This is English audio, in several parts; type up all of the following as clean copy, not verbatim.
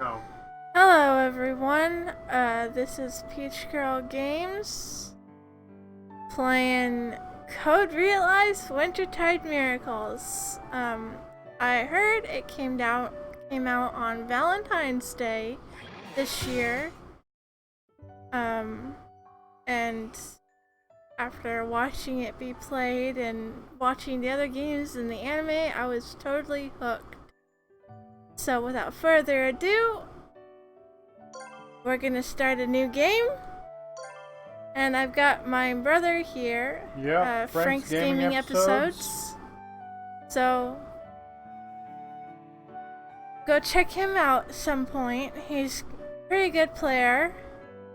Go. Hello everyone, this is Peach Girl Games, playing Code Realize Wintertide Miracles. I heard it came out on Valentine's Day this year, and after watching it be played and watching the other games in the anime, I was totally hooked. So without further ado, we're gonna start a new game, and I've got my brother here. Frank's Gaming Episodes. So go check him out at some point. He's a pretty good player,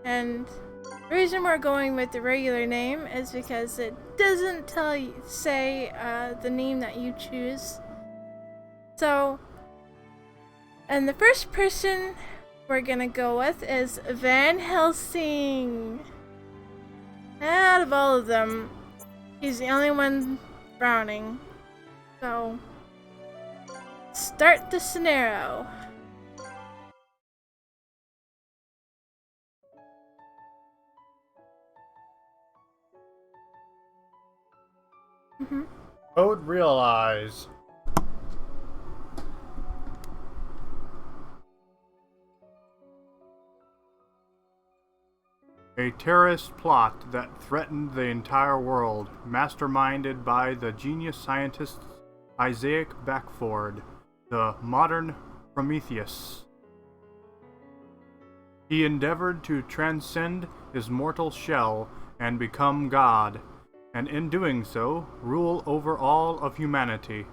and the reason we're going with the regular name is because it doesn't say the name that you choose. So, and the first person we're gonna go with is Van Helsing. Out of all of them, he's the only one frowning. So, start the scenario. Code Realize. A terrorist plot that threatened the entire world, masterminded by the genius scientist Isaac Beckford, the modern Prometheus. He endeavored to transcend his mortal shell and become God, and in doing so, rule over all of humanity.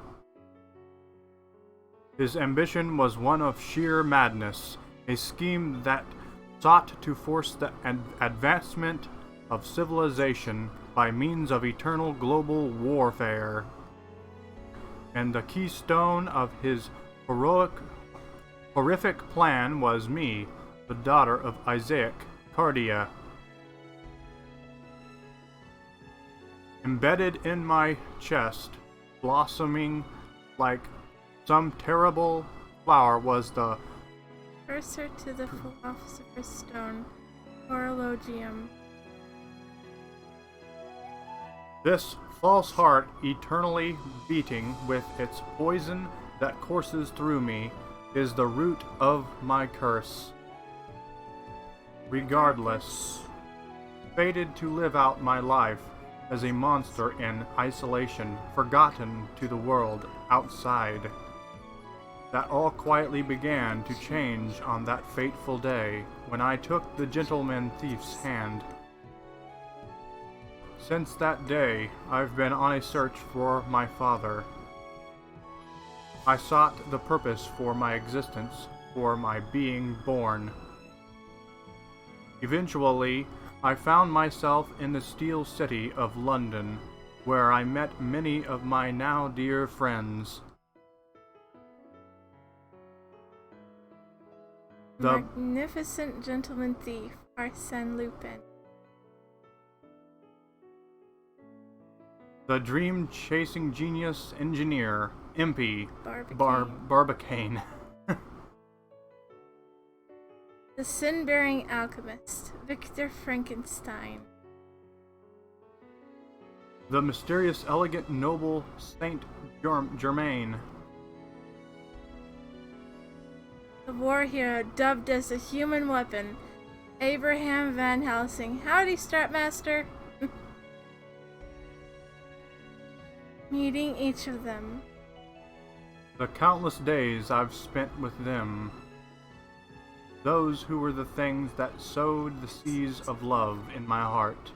His ambition was one of sheer madness, a scheme that sought to force the advancement of civilization by means of eternal global warfare. And the keystone of his horrific plan was me, the daughter of Isaac, Cardia. Embedded in my chest, blossoming like some terrible flower, was the Cursor to the Philosopher's Stone, Horologium. This false heart, eternally beating with its poison that courses through me, is the root of my curse. Regardless, fated to live out my life as a monster in isolation, forgotten to the world outside. That all quietly began to change on that fateful day when I took the gentleman thief's hand. Since that day, I've been on a search for my father. I sought the purpose for my existence, for my being born. Eventually, I found myself in the steel city of London, where I met many of my now dear friends. The magnificent gentleman thief, Arsène Lupin. The dream-chasing genius engineer, Impy Barbicane. The sin-bearing alchemist, Victor Frankenstein. The mysterious, elegant, noble Saint Germain. The war hero dubbed as a human weapon, Abraham Van Helsing. Howdy, Strapmaster. Meeting each of them. The countless days I've spent with them. Those who were the things that sowed the seeds of love in my heart,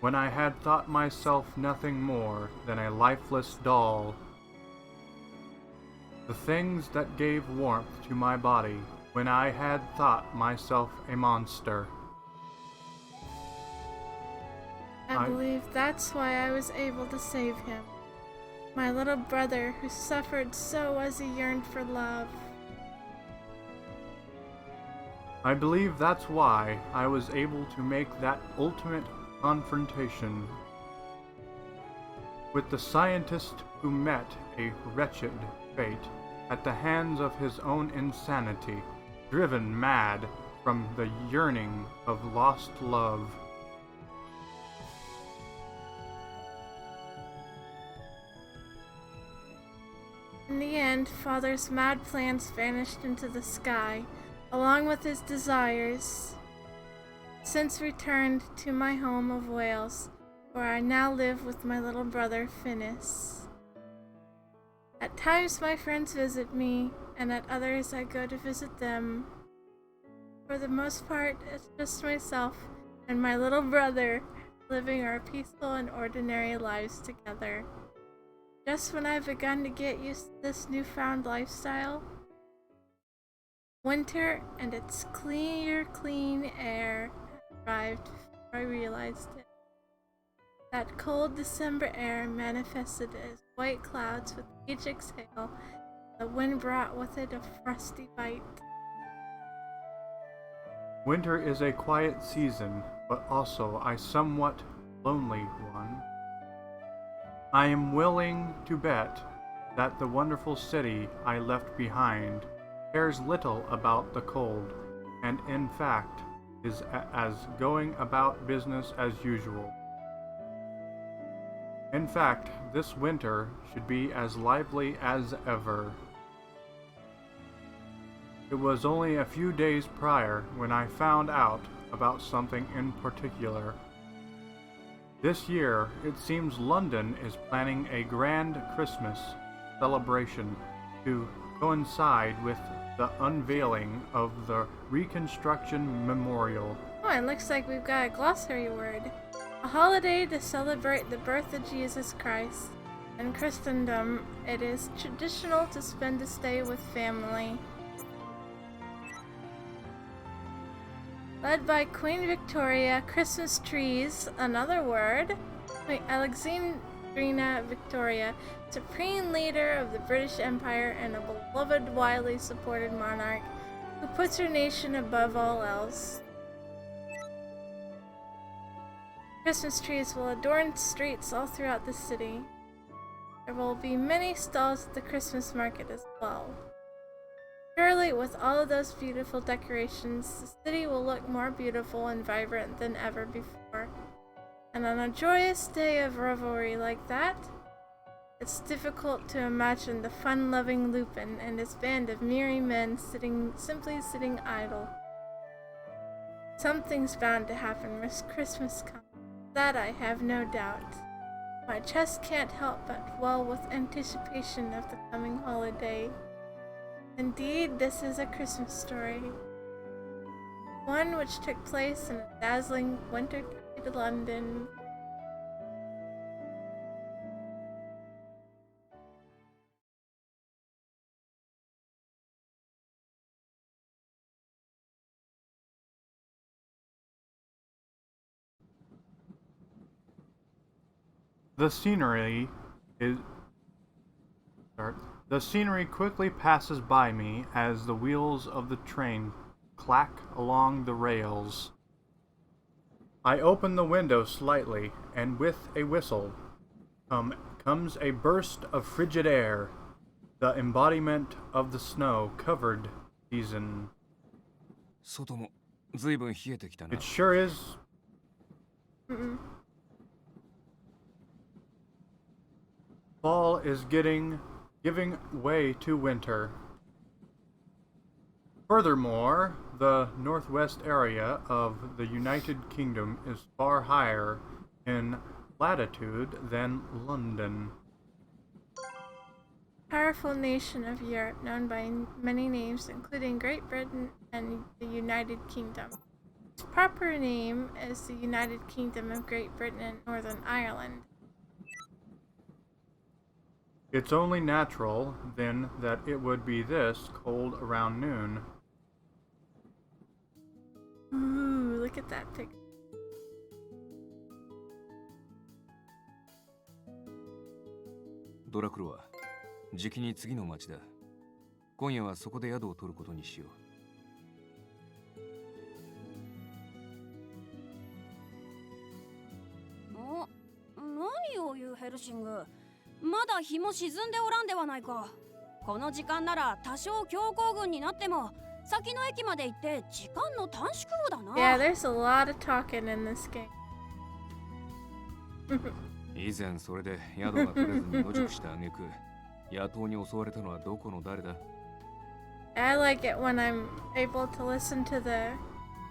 when I had thought myself nothing more than a lifeless doll. The things that gave warmth to my body when I had thought myself a monster. I believe that's why I was able to save him. My little brother who suffered so as he yearned for love. I believe that's why I was able to make that ultimate confrontation with the scientist who met a wretched fate at the hands of his own insanity, driven mad from the yearning of lost love. In the end, Father's mad plans vanished into the sky, along with his desires. Since returned to my home of Wales, where I now live with my little brother Finis. At times my friends visit me, and at others I go to visit them. For the most part, it's just myself and my little brother living our peaceful and ordinary lives together. Just when I've begun to get used to this newfound lifestyle, winter and its clear, clean air arrived before I realized it. That cold December air manifested as white clouds with each exhale. The wind brought with it a frosty bite. Winter is a quiet season, but also a somewhat lonely one. I am willing to bet that the wonderful city I left behind cares little about the cold, and in fact is as going about business as usual. In fact, this winter should be as lively as ever. It was only a few days prior when I found out about something in particular. This year, it seems London is planning a grand Christmas celebration to coincide with the unveiling of the Reconstruction Memorial. Oh, it looks like we've got a glossary word. A holiday to celebrate the birth of Jesus Christ. In Christendom, it is traditional to spend this day with family. Led by Queen Victoria, Christmas trees, another word. Queen Alexandrina Victoria, supreme leader of the British Empire and a beloved, widely supported monarch who puts her nation above all else. Christmas trees will adorn streets all throughout the city. There will be many stalls at the Christmas market as well. Surely, with all of those beautiful decorations, the city will look more beautiful and vibrant than ever before. And on a joyous day of revelry like that, it's difficult to imagine the fun-loving Lupin and his band of merry men simply sitting idle. Something's bound to happen when Christmas comes. That I have no doubt. My chest can't help but swell with anticipation of the coming holiday. Indeed, this is a Christmas story. One which took place in a dazzling Wintertide London. The scenery is The scenery quickly passes by me as the wheels of the train clack along the rails. I open the window slightly, and with a whistle comes a burst of frigid air, the embodiment of the snow-covered season. 外もずいぶん冷えてきたな。 It sure is. Fall is giving way to winter. Furthermore, the northwest area of the United Kingdom is far higher in latitude than London. Powerful nation of Europe known by many names including Great Britain and the United Kingdom. Its proper name is the United Kingdom of Great Britain and Northern Ireland. It's only natural, then, that it would be this cold around noon. Ooh, look at that picture. ドラクロはじきに次の町だ。今夜はそこで宿を取ることにしよう。お、何を言うヘルシング。まだ日も沈んでおらんではないか。この時間なら多少強行軍になっても先の駅まで行って時間の短縮をだな。 Yeah, there's a lot of talking in this game. 以前それで宿が取れずに野宿した挙句、野党に襲われたのはどこの誰だ？ I like it when I'm able to listen to the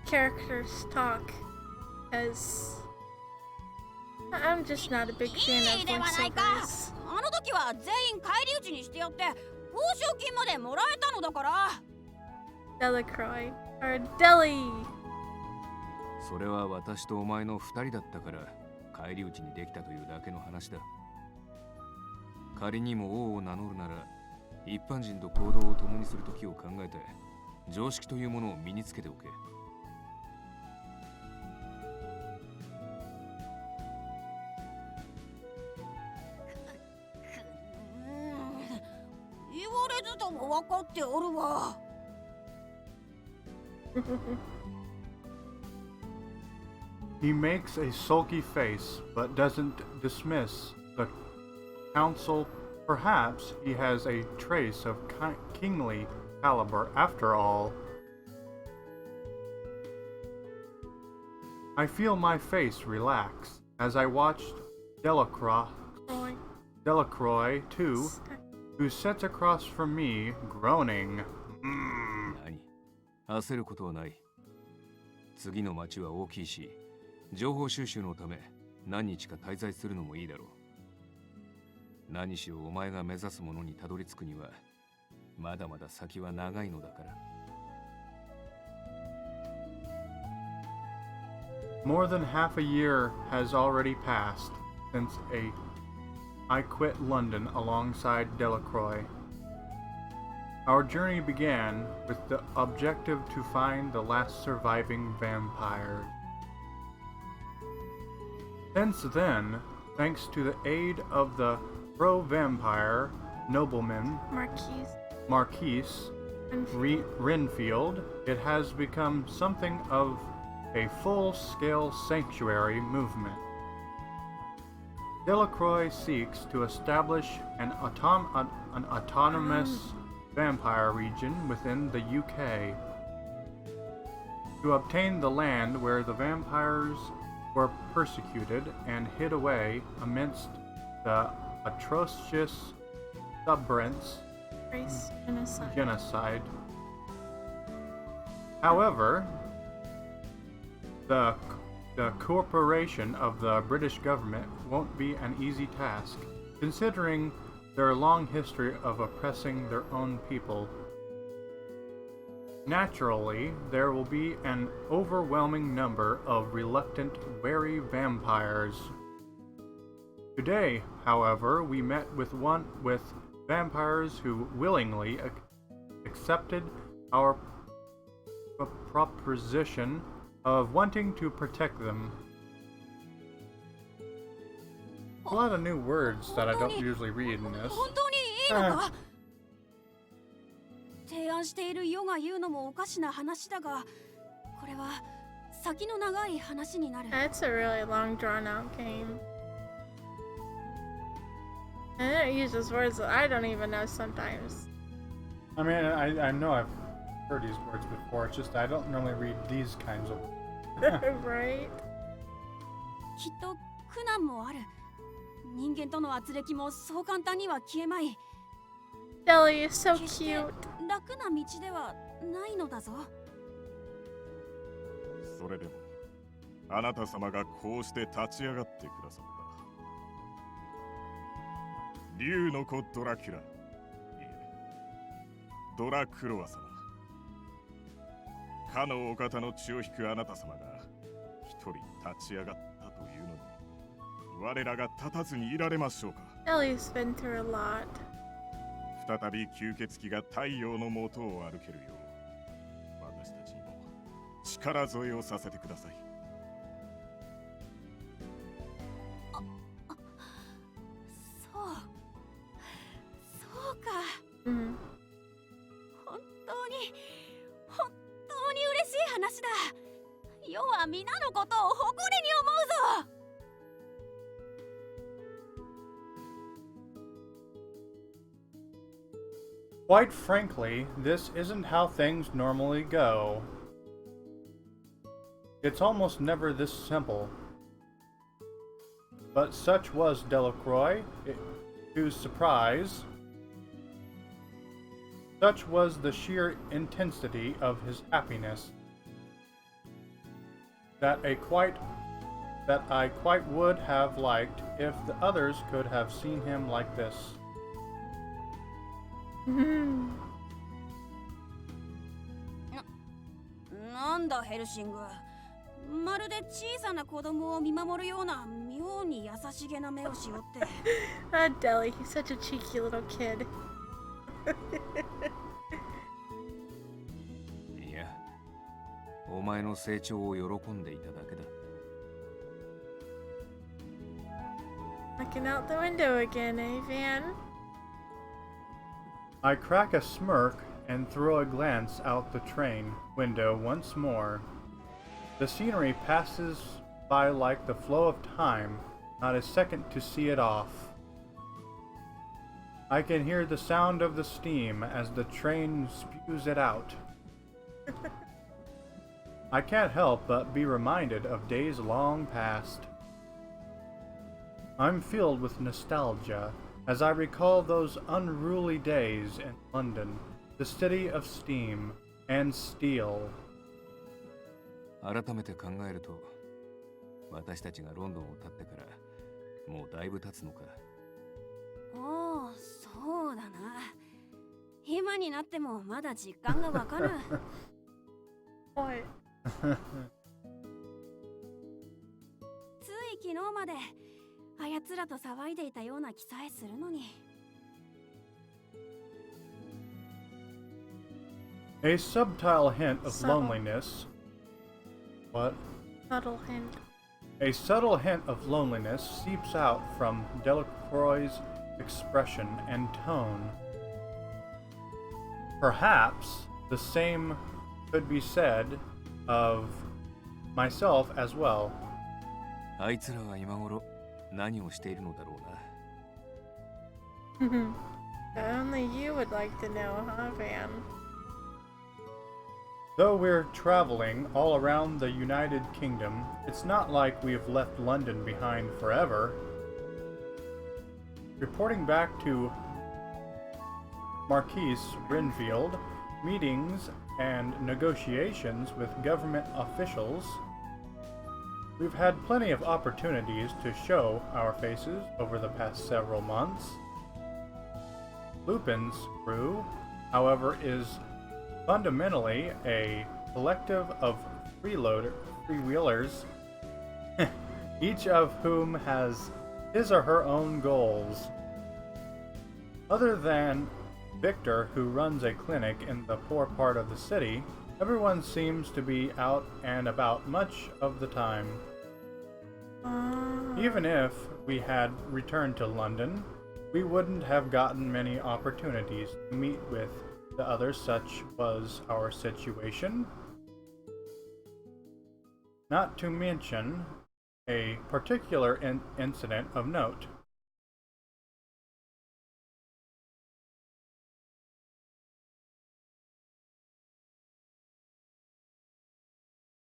characters talk, because I'm just not a big fan いい of ではないか。 voiceovers. あの時は全員返り討ちにしてやって報奨金までもらえたのだから。 Delacroix. Or Deli! それは私とお前の二人だったから返り討ちにできたというだけの話だ。仮にも王を名乗るなら一般人と行動を共にする時を考えて常識というものを身につけておけ。言われずとも分かっておるわ。 He makes a sulky face, but doesn't dismiss the council. Perhaps he has a trace of kingly caliber after all. I feel my face relax as I watched Delacroix too, who sits across from me, groaning. 何？焦ることはない。次の町は大きいし、情報収集のため何日か滞在するのもいいだろう。何しろお前が目指すものにたどり着くにはまだまだ先は長いのだから。 More than half a year has already passed since I quit London alongside Delacroix. Our journey began with the objective to find the last surviving vampire. Since then, thanks to the aid of the pro-vampire nobleman Marquise Renfield, it has become something of a full-scale sanctuary movement. Delacroix seeks to establish an autonomous vampire region within the UK. To obtain the land where the vampires were persecuted and hid away amidst the atrocious subverence Race genocide. However, the cooperation of the British government won't be an easy task, considering their long history of oppressing their own people. Naturally, there will be an overwhelming number of reluctant, wary vampires. Today, however, we met with vampires who willingly accepted our proposition of wanting to protect them. A lot of new words that I don't usually read in this. 本当にいいのか？提案している世が言うのもおかしな話だが、これは先の長い話になる。 That's a really long drawn out game. And it uses words that I don't even know sometimes. I mean, I know I've heard these words before, it's just I don't normally read these kinds of Right? きっと苦難もある。人間との圧力もそう簡単には消えまい。 Deli is so 決して cute. 楽な道ではないのだぞ。それでもあなた様がこうして立ち上がってくださった。竜の子ドラキュラ、いえ、ドラクロワ様。かのお方の血を引くあなた様が一人立ち上がったというのに、我らが立たずにいられましょうか。 Deli's been through a lot. 再び吸血鬼が太陽の下を歩けるよう、私たちにも力添えをさせてください。そう。そうか。 Mhm. 本当に嬉しい話だ。世は皆のことを誇りに思うぞ。Quite frankly, this isn't how things normally go. It's almost never this simple. But such was Delacroix, whose surprise. Such was the sheer intensity of his happiness that I quite would have liked if the others could have seen him like this. なんだヘルシング、まるで小さな子供を見守るような妙に優しげな目をしよって。Ah, Deli, he's such a cheeky little kid. いや、お前の成長を喜んでいただけだ。Looking out the window again, eh, Van? I crack a smirk and throw a glance out the train window once more. The scenery passes by like the flow of time, not a second to see it off. I can hear the sound of the steam as the train spews it out. I can't help but be reminded of days long past. I'm filled with nostalgia as I recall those unruly days in London, the city of steam and steel. 改めて考えると、私たちがロンドンを経ってからもうだいぶ経つのか。おお、そうだな。今になってもまだ実感がわかる。What? つい昨日まであやつらと騒いでいたような気さえするのに。A subtle hint of Subtle. loneliness. What? Subtle hint. A subtle hint of loneliness seeps out from Delacroix's expression and tone. Perhaps the same could be said of myself as well. あいつらは今頃何をしているのだろうな。Only you would like to know, huh, Van? Though we're traveling all around the United Kingdom, it's not like we've left London behind forever. Reporting back to Marquis Renfield, meetings and negotiations with government officials, we've had plenty of opportunities to show our faces over the past several months. Lupin's crew, however, is fundamentally a collective of freewheelers, each of whom has his or her own goals. Other than Victor, who runs a clinic in the poor part of the city, everyone seems to be out and about much of the time. Even if we had returned to London, we wouldn't have gotten many opportunities to meet with the others, such was our situation. Not to mention a particular incident of note.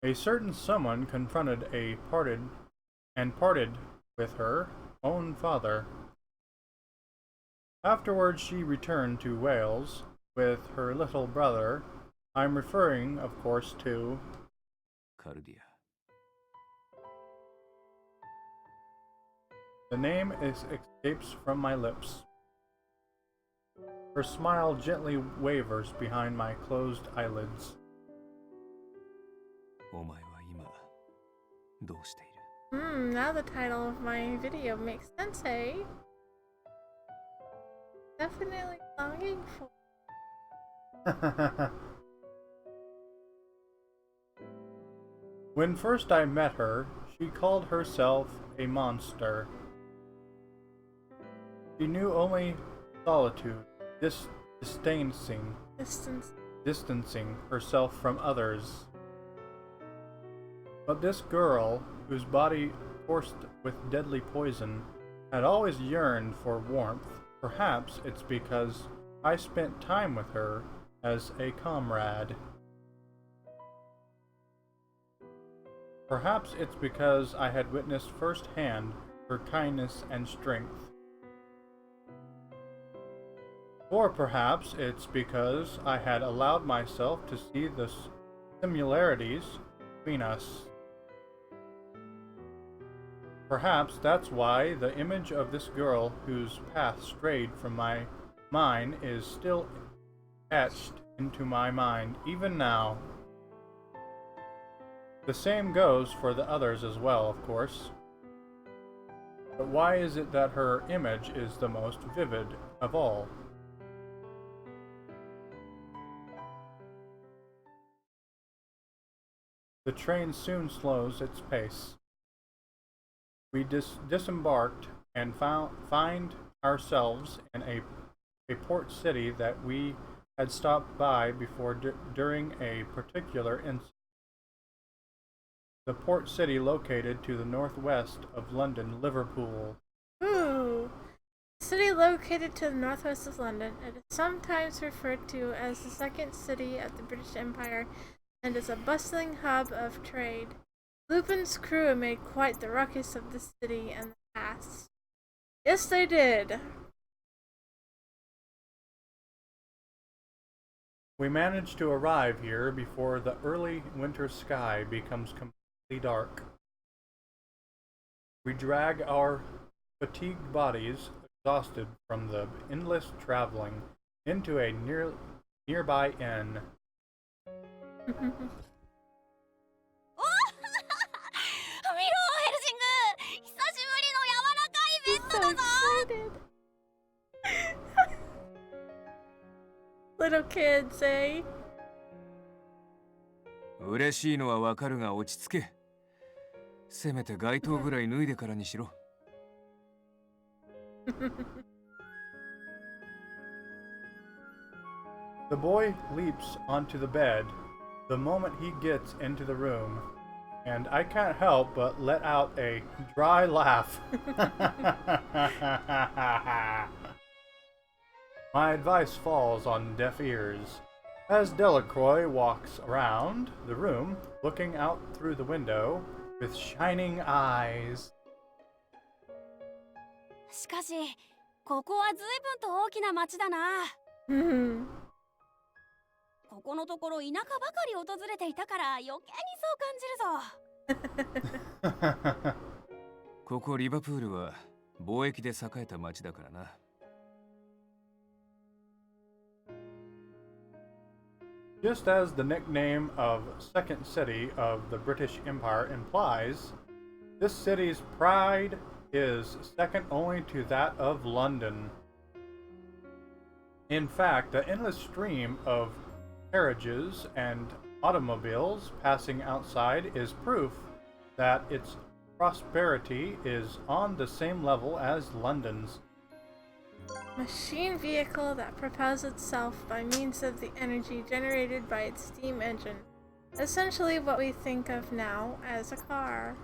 A certain someone confronted a parted with her own father. Afterwards she returned to Wales with her little brother. I'm referring, of course, to カルディア。 The name escapes from my lips. Her smile gently wavers behind my closed eyelids. お前は今どうしている？ Now the title of my video makes sense, eh? Definitely longing for. When first I met her, she called herself a monster. She knew only solitude, distancing herself from others. But this girl, whose body coursed with deadly poison, had always yearned for warmth. Perhaps it's because I spent time with her as a comrade. Perhaps it's because I had witnessed firsthand her kindness and strength. Or perhaps it's because I had allowed myself to see the similarities between us. Perhaps that's why the image of this girl whose path strayed from mine is still etched into my mind, even now. The same goes for the others as well, of course. But why is it that her image is the most vivid of all? The train soon slows its pace. We disembarked and find ourselves in a port city that we had stopped by before during a particular incident. The port city located to the northwest of London, Liverpool. Ooh. City located to the northwest of London. It is sometimes referred to as the second city of the British Empire and is a bustling hub of trade. Lupin's crew made quite the ruckus of the city in the past. Yes, they did. We managed to arrive here before the early winter sky becomes completely dark. We drag our fatigued bodies, exhausted from the endless traveling, into a nearby inn. Little kids, eh? 嬉しいのはわかるが落ち着け。せめて街灯ぐらい脱いでからにしろ。The boy leaps onto the bed the moment he gets into the room, and I can't help but let out a dry laugh. My advice falls on deaf ears. As Delacroix walks around the room, looking out through the window with shining eyes. しかし、ここは随分と大きな町だな。ここのところ田舎ばかり訪れていたから余計にそう感じるぞ。ここリバプールは貿易で栄えた町だからな。Just as the nickname of Second City of the British Empire implies, this city's pride is second only to that of London. In fact, the endless stream of carriages and automobiles passing outside is proof that its prosperity is on the same level as London's. Machine vehicle that propels itself by means of the energy generated by its steam engine. Essentially what we think of now as a car.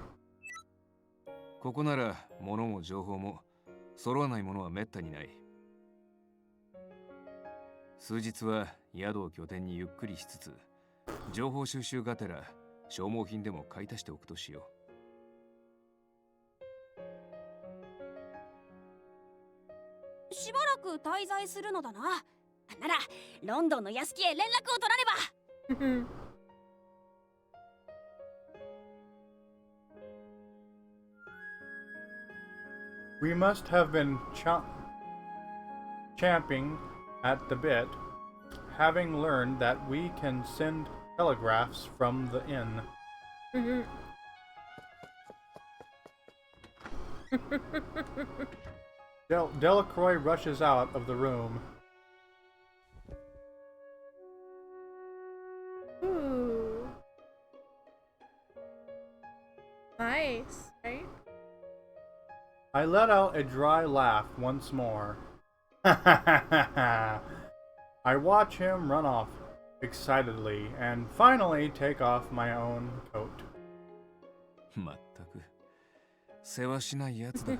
ここなら物も情報も揃わないものはめったにない。数日は宿を拠点にゆっくりしつつ、情報収集がてら消耗品でも買い足しておくとしよう。しばらく滞在するのだな。ならロンドンの屋敷へ連絡を取らねば。We must have been champing at the bit, having learned that we can send telegraphs from the inn. Delacroix rushes out of the room. Ooh. Nice, right? I let out a dry laugh once more. I watch him run off excitedly and finally take off my own coat. まったく世話しないやつだ。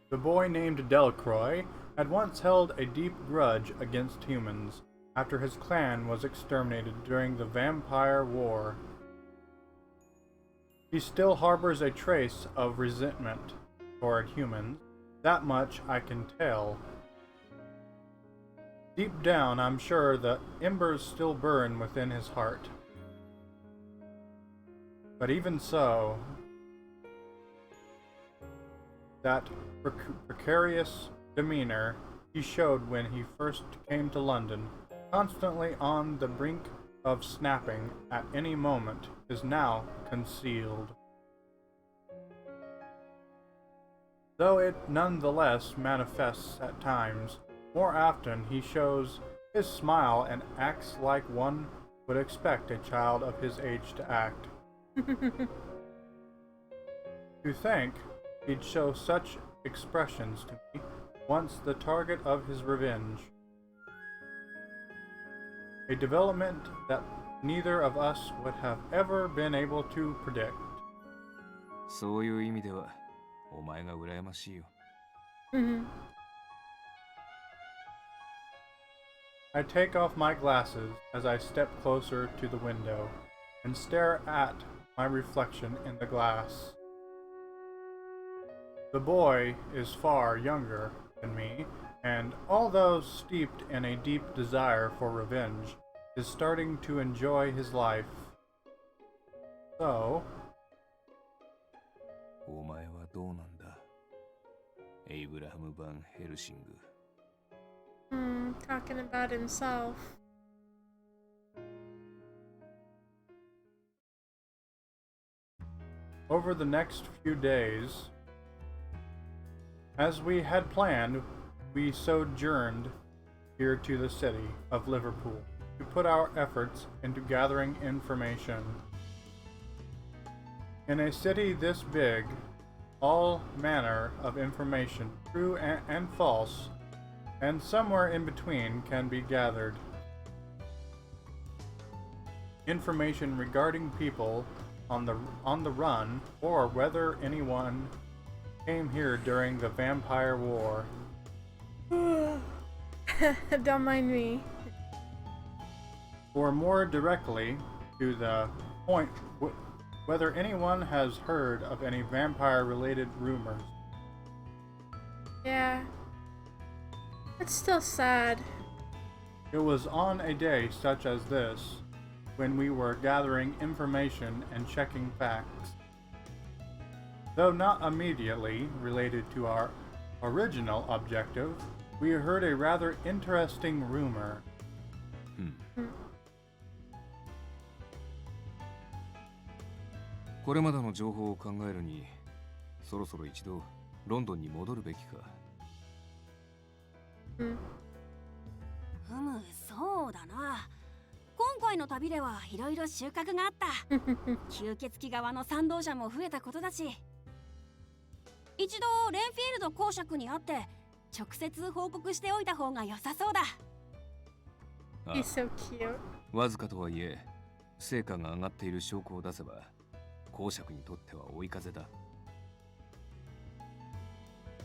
The boy named Delacroix had once held a deep grudge against humans after his clan was exterminated during the Vampire War. He still harbors a trace of resentment toward humans, that much I can tell. Deep down, I'm sure the embers still burn within his heart. But even so, that precarious demeanor he showed when he first came to London, constantly on the brink of snapping at any moment, is now concealed. Though it nonetheless manifests at times, more often he shows his smile and acts like one would expect a child of his age to act. To think he'd show such expressions to me, once the target of his revenge. A development that neither of us would have ever been able to predict. そういう意味ではお前が羨ましいよ。I take off my glasses as I step closer to the window and stare at my reflection in the glass. The boy is far younger than me, and although steeped in a deep desire for revenge, is starting to enjoy his life. So, お前はどうなんだエイブラハム・バン・ヘルシング。Talking about himself. over the next few days, as we had planned, we sojourned here to the city of Liverpool to put our efforts into gathering information. In a city this big, all manner of information, true and false, and somewhere in between, can be gathered. Information regarding people on the run, or whether anyone came here during the Vampire War. Don't mind me. Or more directly to the point, whether anyone has heard of any vampire-related rumors. Yeah. It's still sad. It was on a day such as this, when we were gathering information and checking facts. Though not immediately related to our original objective, we heard a rather interesting rumor. これまでの情報を考えるに、そろそろ一度ロンドンに戻るべきか。そうだな。今回の旅ではいろいろ収穫があった。吸血鬼側の賛同者も増えたことだし、一度レンフィールド公爵に会って直接報告しておいた方が良さそうだ。He's so cute. わずかとはいえ、成果が上がっている証拠を出せば、公爵にとっては追い風だ。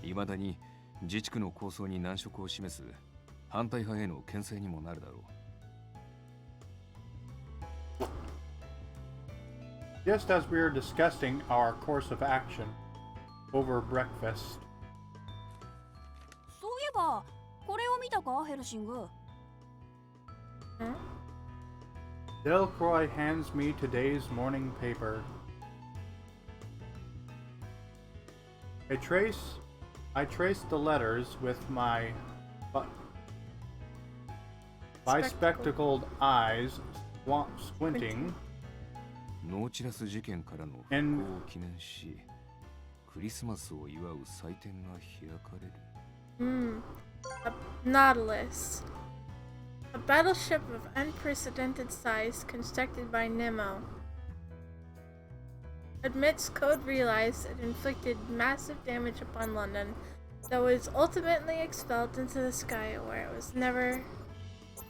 未だに自治区の構想に難色を示す反対派への牽制にもなるだろう。Just as we were discussing our course of action over breakfast, そういえばこれを見たか、ヘルシング。Delacroix hands me today's morning paper. I traced the letters with my bespectacled eyes squinting. ノーチラス事件からの復興を記念し、クリスマスを祝う祭典が開かれる。A Nautilus. A battleship of unprecedented size constructed by Nemo. Admits code realized it inflicted massive damage upon London, though it was ultimately expelled into the sky where it was never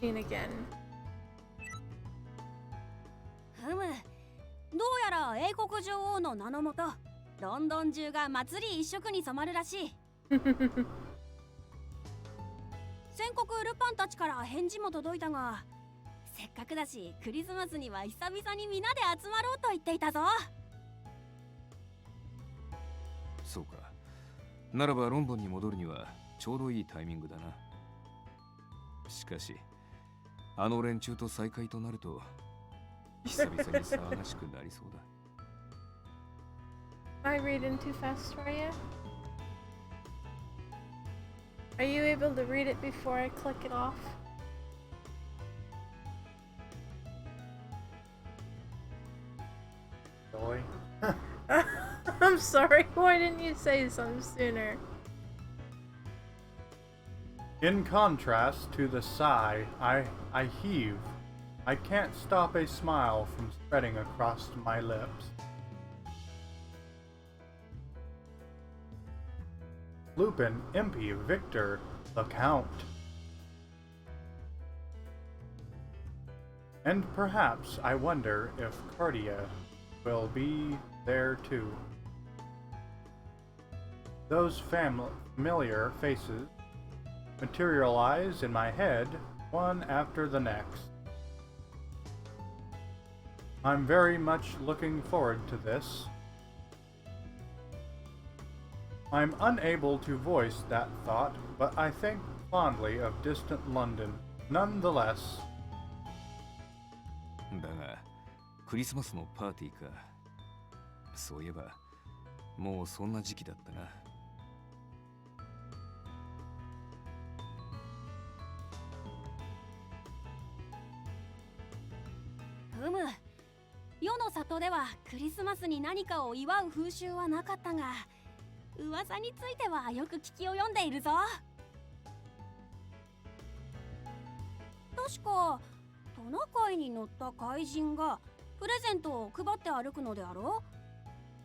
seen again. どうやら英国女王の名のもと、ロンドン中が祭り一色に染まるらしい。全国ルパンたちから返事も届いたが、せっかくだしクリスマスには久々にみんなで集まろうと言っていたぞ。そうか。ならばロンドンに戻るにはちょうどいいタイミングだな。しかし、あの連中と再会となると久々に騒がしくなりそうだ。Am I reading too fast for you? Are you able to read it before I click it off? Really? I'm sorry, why didn't you say something sooner? In contrast to the sigh I heave, I can't stop a smile from spreading across my lips. Lupin, Impy, Victor, the Count. And perhaps I wonder if Cardia will be there too. Those familiar faces materialize in my head one after the next. I'm very much looking forward to this. I'm unable to voice that thought, but I think fondly of distant London, nonetheless. だが、クリスマスのパーティーか。そういえば、もうそんな時期だったな。ふむ、世の里ではクリスマスに何かを祝う風習はなかったが、噂についてはよく聞き及んでいるぞ。確かトナカイに乗った怪人がプレゼントを配って歩くのであろ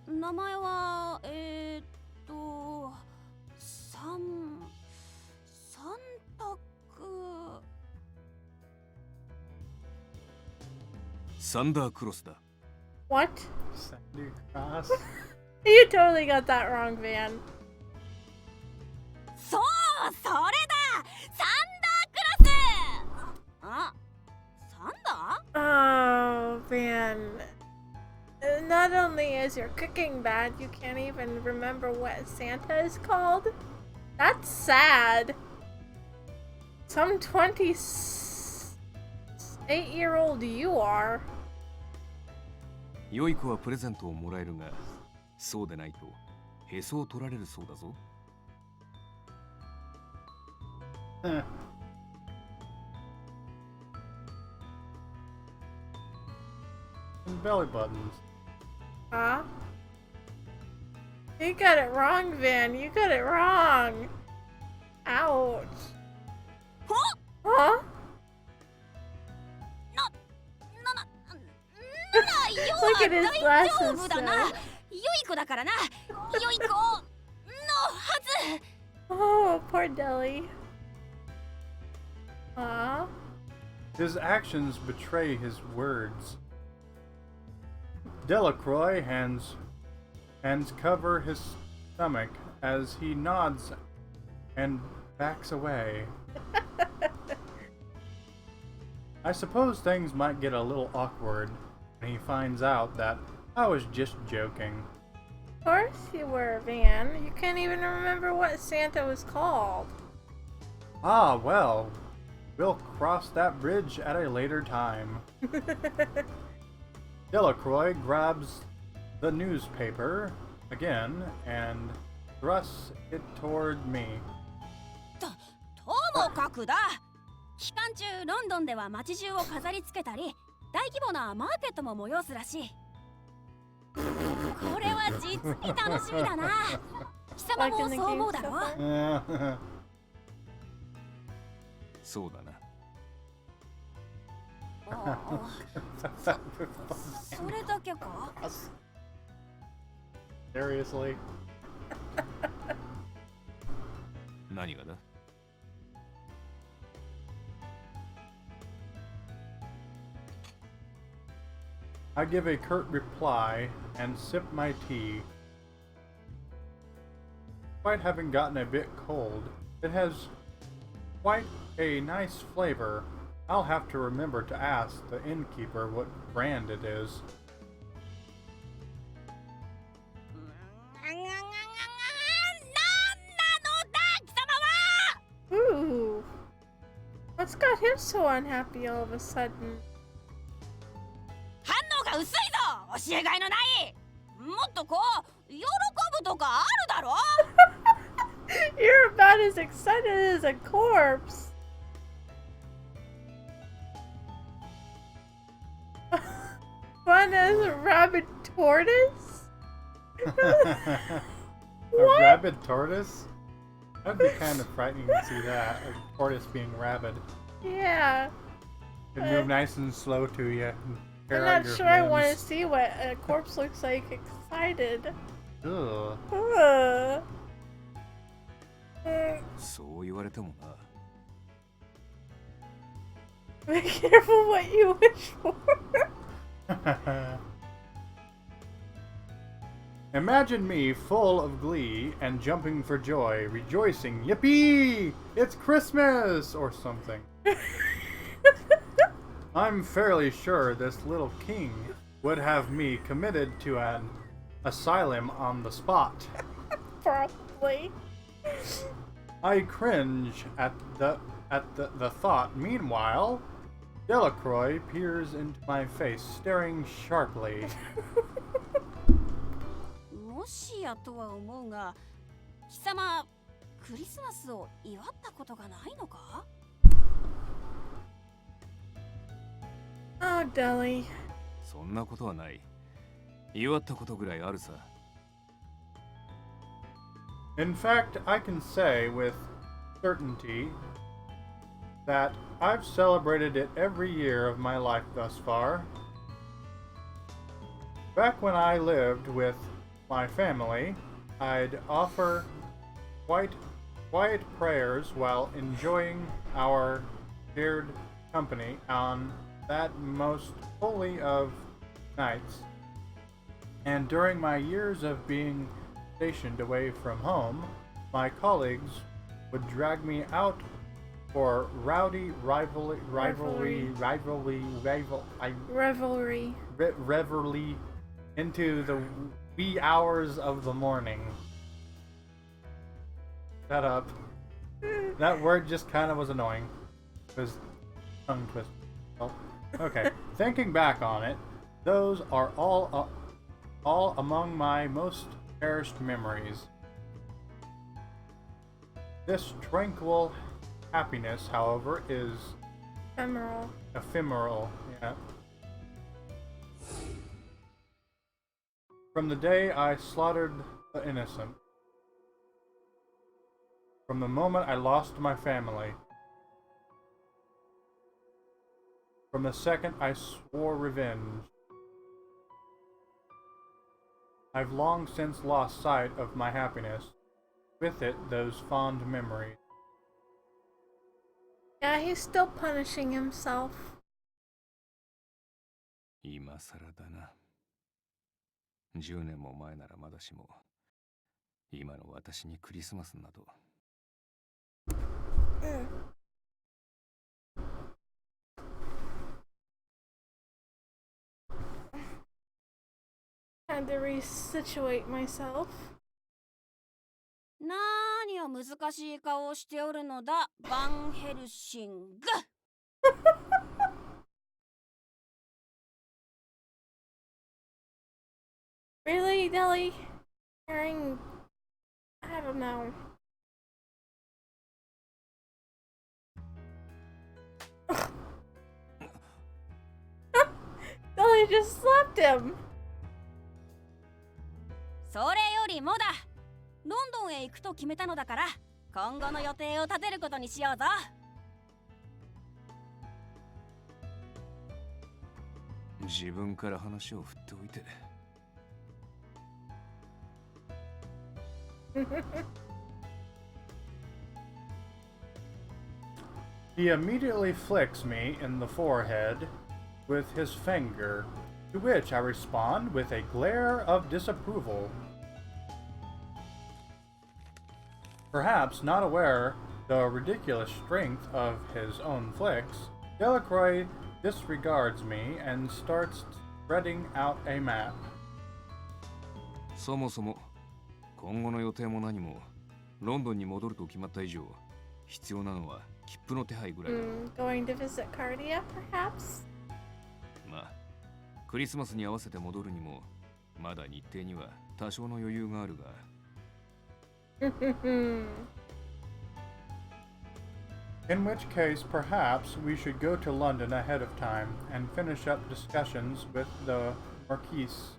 う。名前はサンタクサンダークロスだ。What? Sandy Cross? You totally got that wrong, Van. そう、それだ、サンダークロス。あ、サンダー？ Oh, Van. Not only is your cooking bad, you can't even remember what Santa is called? That's sad. Some 28-year-old you are. 良い子はプレゼントをもらえるが、そうでないとへそを取られるそうだぞ。And belly buttons. Huh? You got it wrong, Van. You got it wrong. Ouch. Huh? Look at his glasses. だな。良い子だからな。良い子のはず。Oh, poor Deli. Huh? His actions betray his words. Delacroix hands cover his stomach as he nods and backs away. I suppose things might get a little awkward when he finds out that I was just joking. Of course you were, Van. You can't even remember what Santa was called. Ah, well, we'll cross that bridge at a later time. Delacroix grabs the newspaper again and thrusts it toward me. ともかくだ。期間中ロンドンでは街中を飾り付けたり、大規模なマーケットも催すらしい。これは実に楽しみだな。貴様もそう思うだろ？そうだな。それだけか？ Seriously? 何がだ？ I give a curt reply and sip my tea. despite having gotten a bit cold, it has quite a nice flavor. I'll have to remember to ask the innkeeper what brand it is. Ooh. What's got him so unhappy all of a sudden? 反応が薄いぞ、教えがいのない。もっとこう喜ぶとかあるだろ。You're about as excited as a corpse. Fun as a rabid tortoise? A What? rabid tortoise? That'd be kind of frightening to see that. A tortoise being rabid. Yeah. It'd move nice and slow to you. And I'm tear out not your sure I want to limbs. see what a corpse looks like excited. Ugh. Ugh. そう言われてもな。 Be careful what you wish for. Imagine me full of glee and jumping for joy, rejoicing, yippee! It's Christmas! Or something. I'm fairly sure this little king would have me committed to an asylum on the spot. Probably. I cringe at the thought. Meanwhile, Delacroix peers into my face, staring sharply. もしやとは思うが、貴様クリスマスを祝ったことがないのか？ Oh, Deli. そんなことはない。祝ったことぐらいあるさ。 In fact, I can say with certainty that I've celebrated it every year of my life thus far. Back when I lived with my family, I'd offer quiet prayers while enjoying our shared company on that most holy of nights. And during my years of being stationed away from home, my colleagues would drag me out for rowdy revelry into the wee hours of the morning. Shut up. That word just kind of was annoying. It was tongue twisted. Oh, okay. Thinking back on it, those are all among my most cherished memories. This tranquil happiness, however, is ephemeral. Yeah. From the day I slaughtered the innocent, from the moment I lost my family, from the second I swore revenge, I've long since lost sight of my happiness, with it those fond memories. Yeah, he's still punishing himself. 今更だな。10年も前ならまだしも、今の私にクリスマスなど。Had to resituate myself. なーにを難しい顔をしておるのだ、バンヘルシング。Really, Deli? Carrying... I don't know. Deli just slapped him! それよりもだ、ロンドンへ行くと決めたのだから、今後の予定を立てることにしようぞ。自分から話を振っておいて。He immediately flicks me in the forehead with his finger, to which I respond with a glare of disapproval. Perhaps not aware the ridiculous strength of his own flicks, Delacroix disregards me and starts spreading out a map. そもそも今後の予定も何もロンドンに戻ると決まった以上必要なのは切符の手配ぐらいだ。Going to visit Cardia, perhaps? まあクリスマスに合わせて戻るにもまだ日程には多少の余裕があるが。In which case, perhaps we should go to London ahead of time and finish up discussions with the Marquise.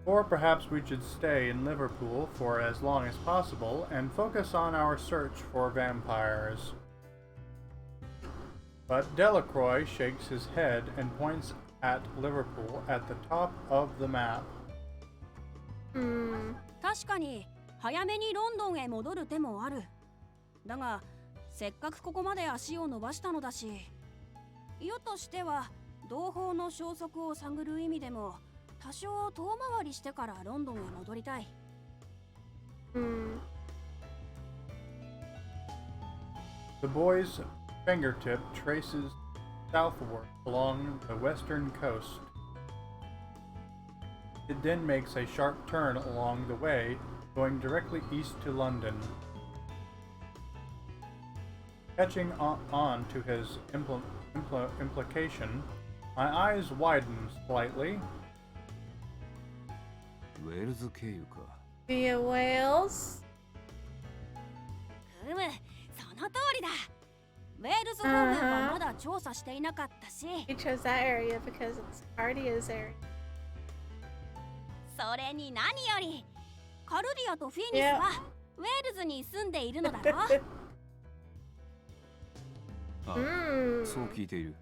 Or perhaps we should stay in Liverpool for as long as possible and focus on our search for vampires. But Delacroix shakes his head and points at Liverpool at the top of the map. 確かに早めにロンドンへ戻る手もある。だがせっかくここまで足を伸ばしたのだし、世としては同胞の消息を探る意味でも多少遠回りしてからロンドンへ戻りたい。The boy's fingertip traces southward along the western coast. It then makes a sharp turn along the way, going directly east to London. Catching on to his implication, my eyes widen slightly. ウェールズ経由か。 Via Wales? その通りだ。ウェールズ方面はまだ調査していなかったし、 He chose that area because it's Cardia's area. それに何よりカルディアとフィニスはウェールズに住んでいるのだろ。あ、そう聞いている。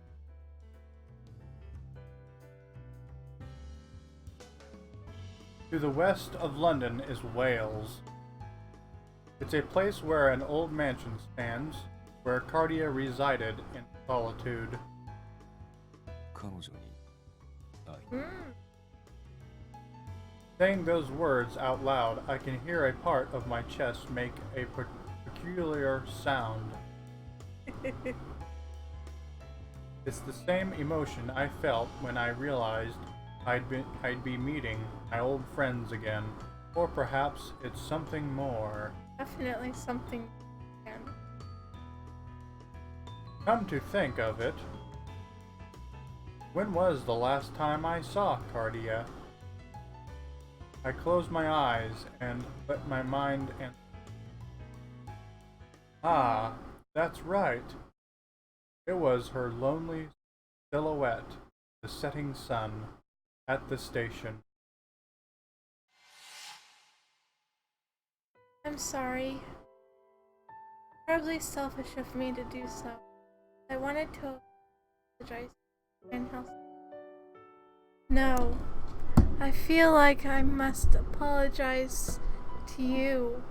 To the west of London is Wales. It's a place where an old mansion stands, where Cardia resided in solitude. 彼女に愛。Saying those words out loud, I can hear a part of my chest make a peculiar sound. It's the same emotion I felt when I realized I'd be meeting my old friends again, or perhaps it's something more. Definitely something. Come to think of it, when was the last time I saw Cardia? I closed my eyes and let my mind and that's right. It was her lonely silhouette, the setting sun, at the station. I'm sorry. Probably selfish of me to do so. I wanted to apologize and help. No. I feel like I must apologize to you.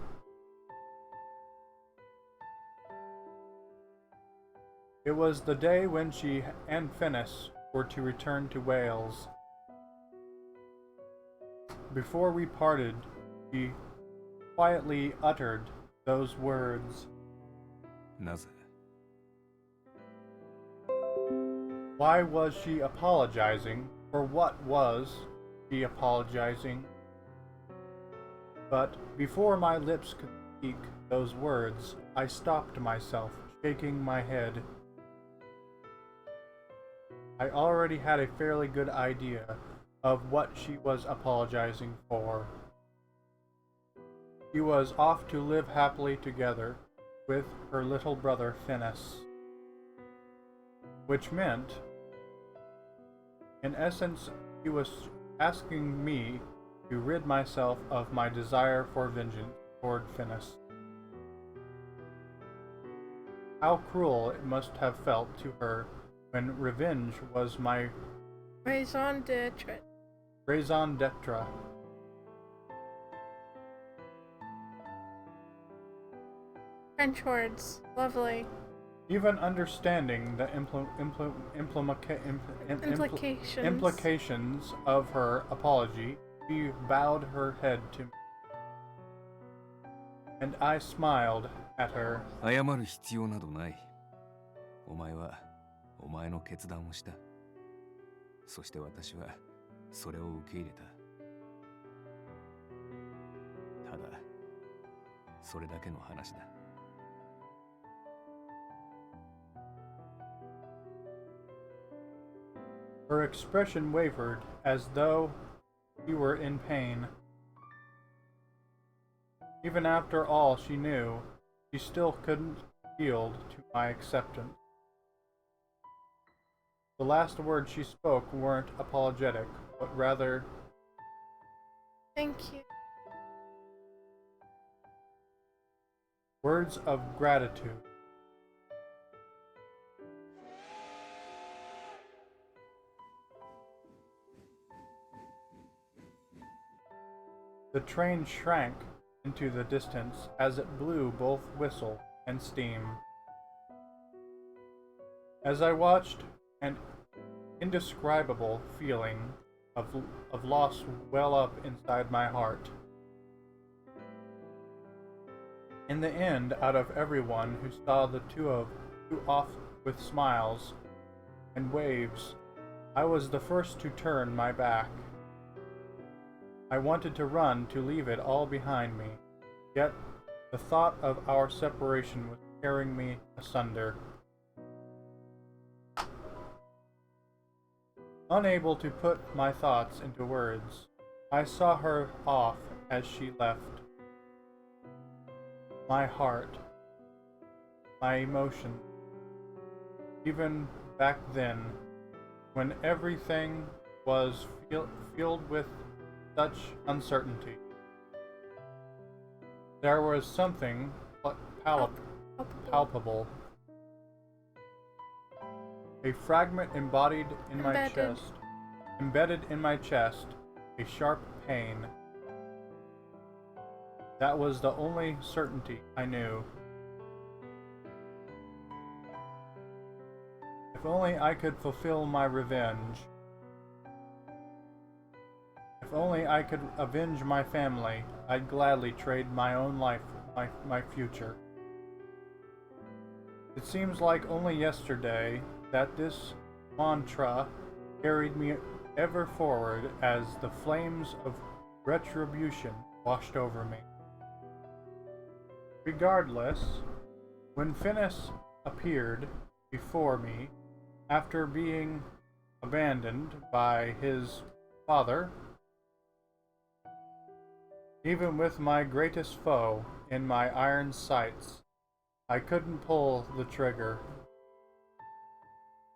It was the day when she and Finis were to return to Wales. Before we parted, she quietly uttered those words. なぜ？ Why was she apologizing? For what was she apologizing? But before my lips could speak those words, I stopped myself, shaking my head. I already had a fairly good idea of what she was apologizing for. She was off to live happily together with her little brother Finis, which meant, in essence, she was asking me to rid myself of my desire for vengeance toward Finis. How cruel it must have felt to her when revenge was my Raison d'etre. raison d'etre. French words. Lovely. Even understanding the implications of her apology, she bowed her head to me. and I smiled at her. 謝る必要などない。お前はお前の決断をした。そして私はそれを受け入れた。ただ、それだけの話だ。Her expression wavered as though she were in pain. Even after all she knew, she still couldn't yield to my acceptance. The last words she spoke weren't apologetic, but rather, Thank you. words of gratitude. The train shrank into the distance as it blew both whistle and steam. As I watched, an indescribable feeling of loss well up inside my heart. In the end, out of everyone who saw the two off with smiles and waves, I was the first to turn my back. I wanted to run to leave it all behind me, yet the thought of our separation was tearing me asunder. Unable to put my thoughts into words, I saw her off as she left. My heart, my emotions, even back then, when everything was filled with such uncertainty. There was something palpable. A fragment embedded in my chest, a sharp pain. That was the only certainty I knew. If only I could fulfill my revenge. If only I could avenge my family, I'd gladly trade my own life for my future. It seems like only yesterday that this mantra carried me ever forward as the flames of retribution washed over me. Regardless, when Finis appeared before me after being abandoned by his father, even with my greatest foe in my iron sights, I couldn't pull the trigger.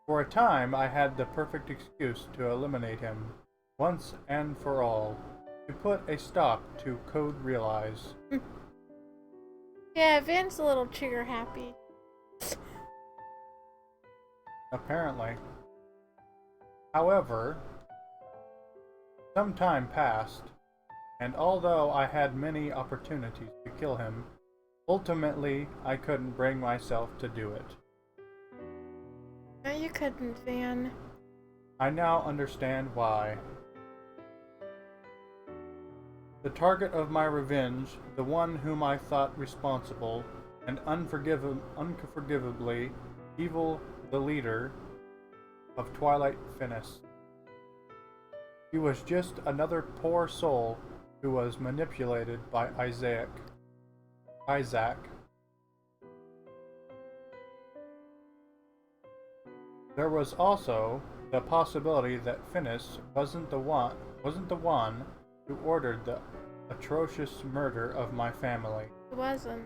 For a time, I had the perfect excuse to eliminate him, once and for all, to put a stop to Code Realize. Yeah, Van's a little trigger happy. Apparently. However, some time passed, and although I had many opportunities to kill him, ultimately I couldn't bring myself to do it. No, you couldn't, Van. I now understand why. The target of my revenge, the one whom I thought responsible and unforgivably evil, the leader of Twilight Finis. He was just another poor soul who was manipulated by Isaac. There was also the possibility that Finis wasn't the one who ordered the atrocious murder of my family. It wasn't.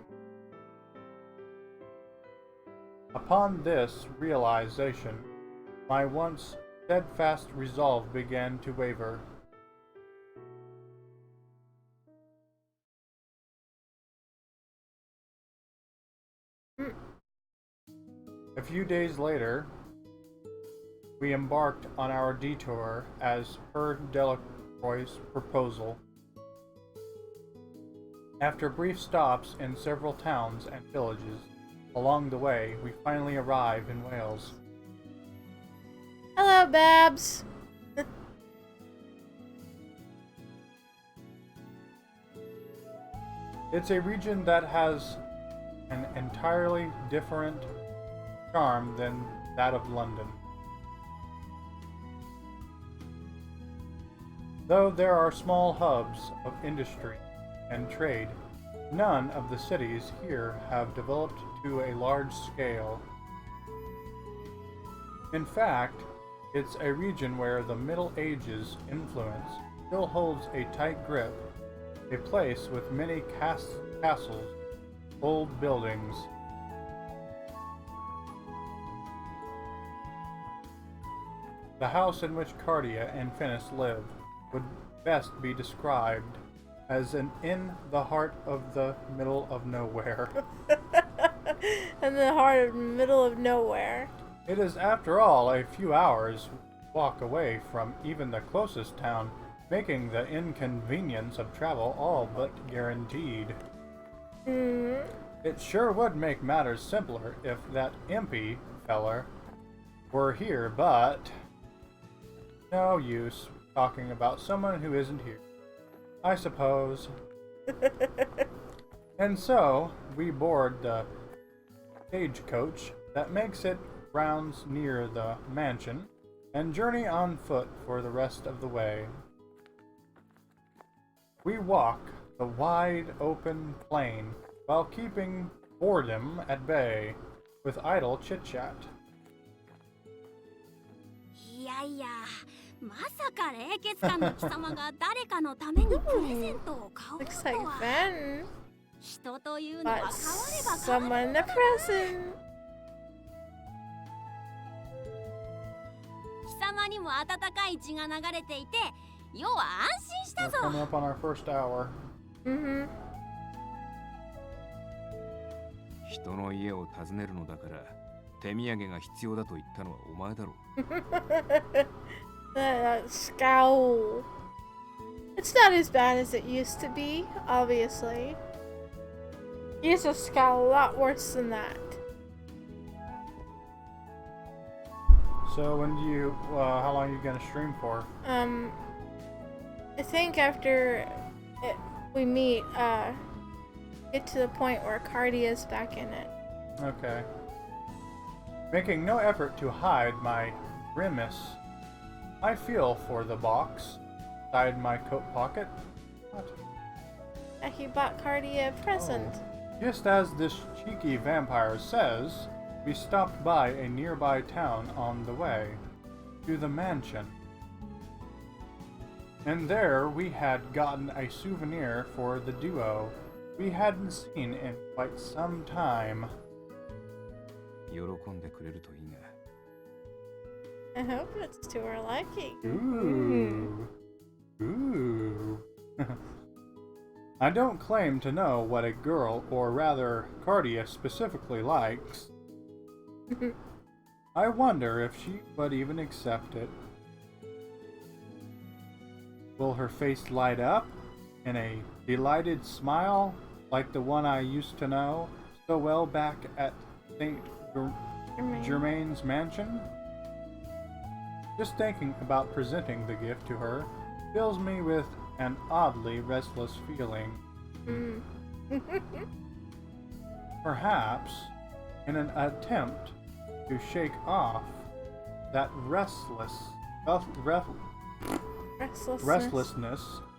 Upon this realization, my once steadfast resolve began to waver. A few days later, we embarked on our detour as per Delacroix's proposal. After brief stops in several towns and villages along the way, we finally arrived in Wales. Hello, Babs. It's a region that has an entirely different charm than that of London. Though there are small hubs of industry and trade, none of the cities here have developed to a large scale. In fact, it's a region where the Middle Ages influence still holds a tight grip, a place with many castles, old buildings. The house in which Cardia and Finis live would best be described as an in the heart of the middle of nowhere. In the heart of the middle of nowhere. It is, after all, a few hours walk away from even the closest town, making the inconvenience of travel all but guaranteed. It sure would make matters simpler if that impy feller were here, but no use talking about someone who isn't here, I suppose. And so we board the stagecoach that makes its rounds near the mansion and journey on foot for the rest of the way. We walk the wide open plain while keeping boredom at bay with idle chit-chat. いやいや、まさか冷血漢の貴様が誰かのためにプレゼントを買うこ Looks と like は。 fun. 人というのは変わ But れば変わる someone ほ a ど present. 貴様にも温かい血が流れていて、要は安心した We're ぞ。 coming up on our first hour. 人の家を訪ねるのだから手土産が必要だと言ったのはお前だろう。 That scowl. It's not as bad as it used to be, obviously. He used to scowl a lot worse than that. So when do you, how long are you gonna stream for? I think after we meet, get to the point where Cardia's back in it. Okay. Making no effort to hide my grimace, I feel for the box inside my coat pocket. What? He bought Cardia a present. Just as this cheeky vampire says, we stopped by a nearby town on the way to the mansion. And there we had gotten a souvenir for the duo we hadn't seen in quite some time. 喜んでくれるといいが。 I hope it's to our liking. Ooh. Ooh. I don't claim to know what a girl, or rather Cardia specifically, likes. I wonder if she would even accept it. Will her face light up in a delighted smile like the one I used to know so well back at St. Germain's mansion? Just thinking about presenting the gift to her fills me with an oddly restless feeling. Perhaps, in an attempt to shake off that restlessness,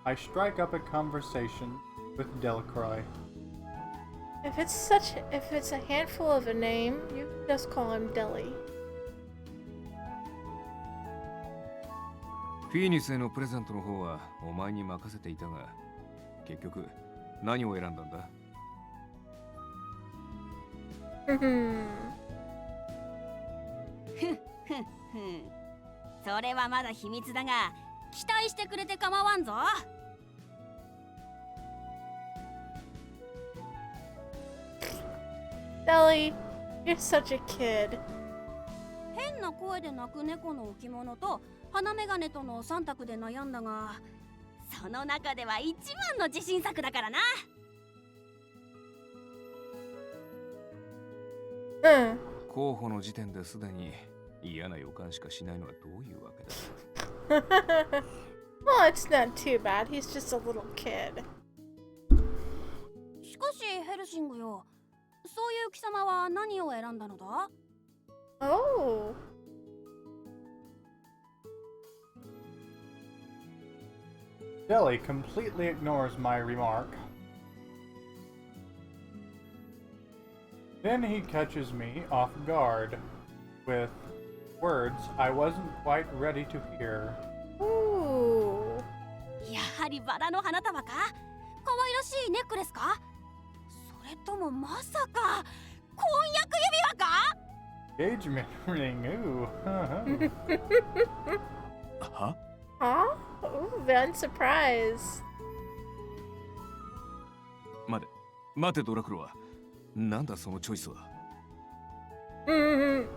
I strike up a conversation with Delacroix. If it's a handful of a name, you can just call him Deli. フィーニスへのプレゼントの方はお前に任せていたが、結局何を選んだんだ？それはまだ秘密だが、期待してくれて構わんぞ。Deli, you're such a kid. 変な声で鳴く猫の置物と鼻メガネとの3択で悩んだが、その中では一番の自信作だからな。候補の時点ですでに嫌な予感しかしないのはどういうわけだ？ Well, it's not too bad. He's just a little kid. しかしヘルシングよ、そういう貴様は何を選んだのだ？ Oh. Jelly completely ignores my remark. Then he catches me off guard with words I wasn't quite ready to hear. Ooh. やはりバラの花束か？可愛らしいネックレスか？それともまさか婚約指輪か？ Engagement ring, ooh. は Huh? Ooh, I'm surprised. 待てドラクロは。なんだそのチョイスは。Who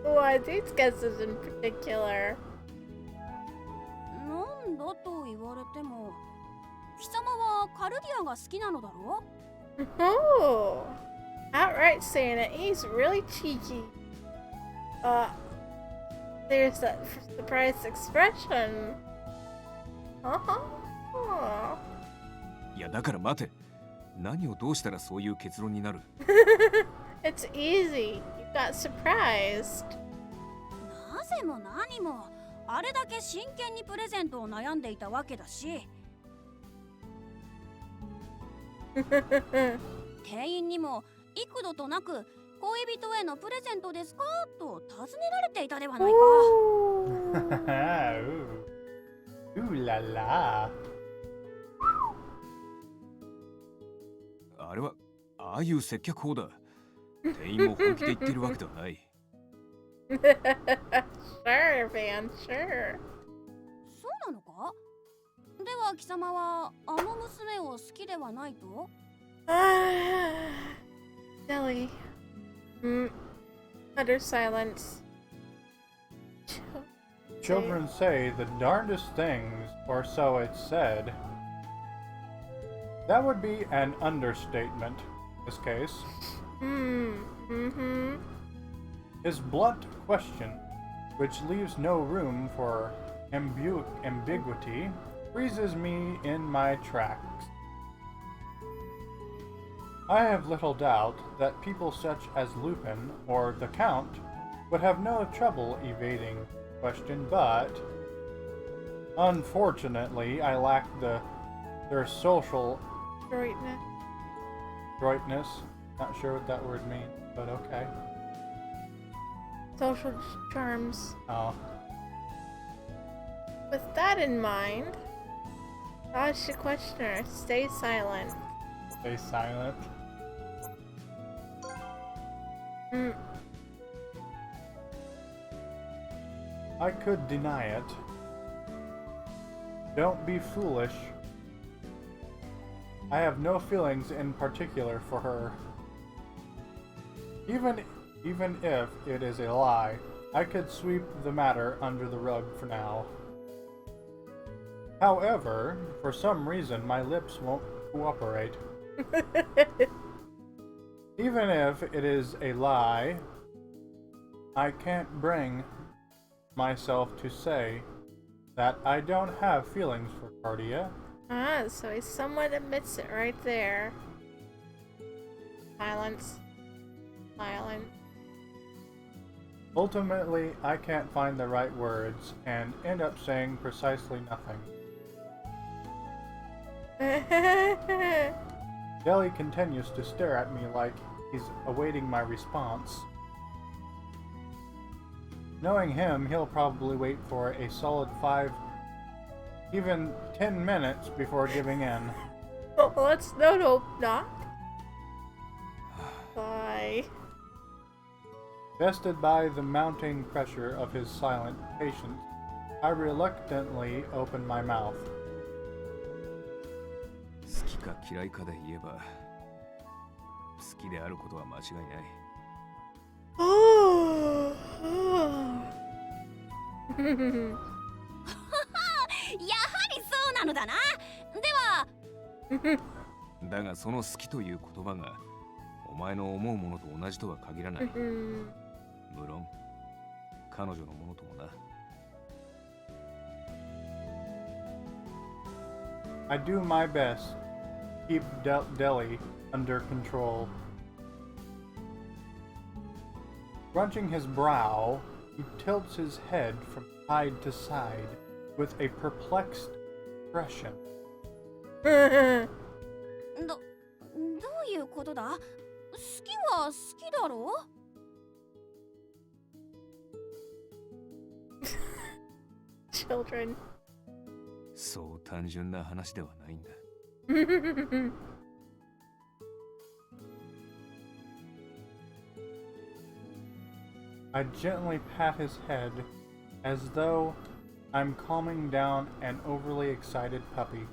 are these guesses in particular? なんだと言われても、貴様はカルディアが好きなのだろ？ Oh. Outright saying it. He's really cheeky. There's that surprised expression. Uh-huh. いやだから待て。何をどうしたらそういう結論になる？ It's easy. You got surprised. なぜも何も、あれだけ真剣にプレゼントを悩んでいたわけだし。店員にも幾度となく恋人へのプレゼントですかと尋ねられていたではないか。 ooh. Ooh la la. あれはああいう接客法だ。店員も本気で言ってるわけではない。Sure, Van, sure. そうなのか？では貴様はあの娘を好きではないと？ Jelly. Utter silence. Children say the darndest things, or so it's said. That would be an understatement in this case. His blunt question, which leaves no room for ambiguity, freezes me in my tracks. I have little doubt that people such as Lupin or the Count would have no trouble evading the question, but unfortunately I lack their social adroitness. Not sure what that word means, but okay. Social charms. Oh. With that in mind, dodge the questioner. Stay silent. Stay silent. I could deny it. Don't be foolish. I have no feelings in particular for her. Even if it is a lie, I could sweep the matter under the rug for now. However, for some reason my lips won't cooperate. Even if it is a lie, I can't bring myself to say that I don't have feelings for Cardia. Ah, so he somewhat admits it right there. Silence. Silence. Ultimately, I can't find the right words and end up saying precisely nothing. Jelly continues to stare at me like he's awaiting my response. Knowing him, he'll probably wait for a solid 5, even 10 minutes before giving in. Well, let's hope not. Bye. Bested by the mounting pressure of his silent patience, I reluctantly open my mouth. 好きか嫌いかで言えば、好きであることは間違いない。やはりそうなのだな。ではだがその好きという言葉がお前の思うものと同じとは限らない。無論彼女のものともな。I do my best keep Deli under control. Crunching his brow, he tilts his head from side to side with a perplexed expression. どういうことだ？好きは好きだろ？ Children. そう単純な話ではないんだ。I gently pat his head as though I'm calming down an overly excited puppy.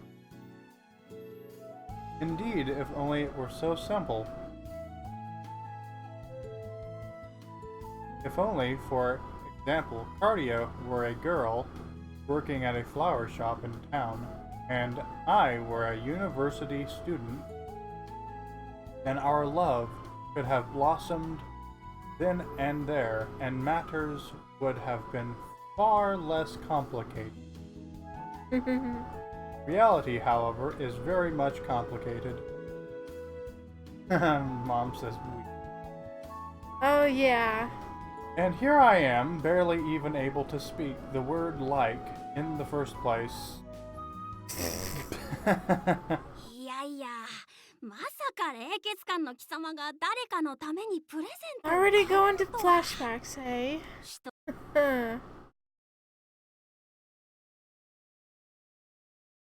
Indeed, if only it were so simple. If only, for example, Cardia were a girl working at a flower shop in town, and I were a university student, then our love could have blossomed then and there, and matters would have been far less complicated. Reality, however, is very much complicated. Mom says we. Oh, yeah. And here I am, barely even able to speak the word like in the first place. いやいや、まさか冷血感の貴様が誰かのためにプレゼントを Already going to flashbacks, eh? 人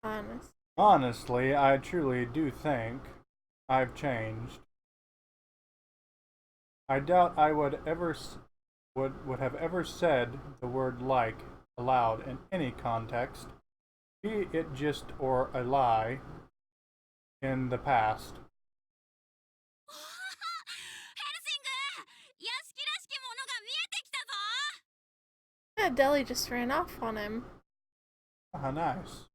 Honest. Honestly, I truly do think I've changed. I doubt I would have ever said the word like aloud in any context, be it just or a lie, in the past. ヘルシング、屋敷らしきものが見えてきたぞ。 Yeah, Deli just ran off on him. Ah, nice.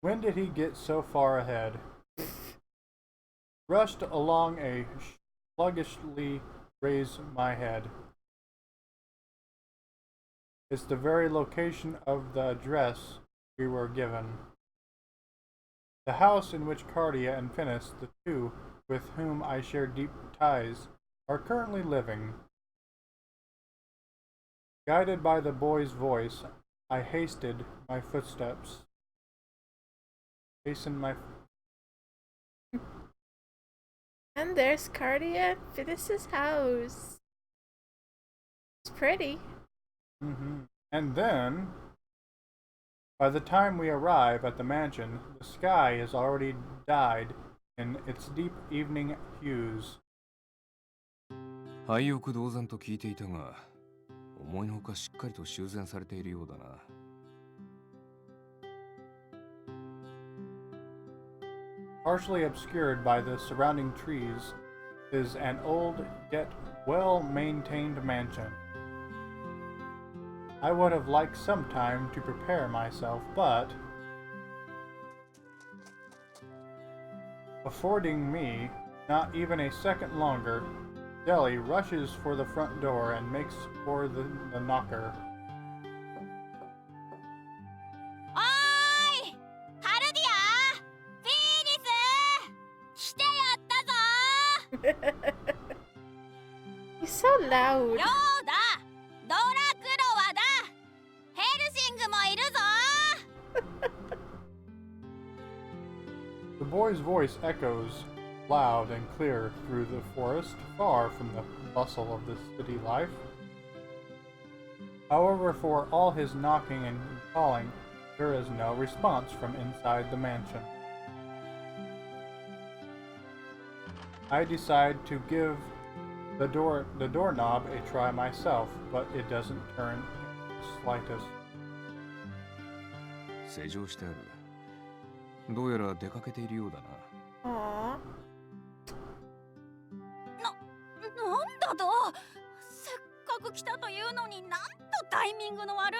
When did he get so far ahead? Rushed along a sluggishly raise my head. It's the very location of the address we were given. The house in which Cardia and Finis, the two with whom I share deep ties, are currently living. Guided by the boy's voice, I hastened my footsteps. And there's Cardia, Finis's house. It's pretty. And then, by the time we arrive at the mansion, the sky has already dyed in its deep evening hues. 廃屋同然と聞いていたが、思いのほかしっかりと修繕されているようだな。Partially obscured by the surrounding trees is an old yet well-maintained mansion. I would have liked some time to prepare myself, but affording me not even a second longer, Deli rushes for the front door and makes for the knocker. おーい、ハルディア、フィニス、来てやったぞ。 He's so loud. ようだ、ドラクロワだ、ヘルシングもいるぞ。 The boy's voice echoes loud and clear through the forest, far from the bustle of the city life. However, for all his knocking and calling, there is no response from inside the mansion. I decide to give the doorknob a try myself, but it doesn't turn the slightest. 施錠してある。どうやら出かけているようだな。Aww. なんだと、せっかく来たというのになんとタイミングの悪い。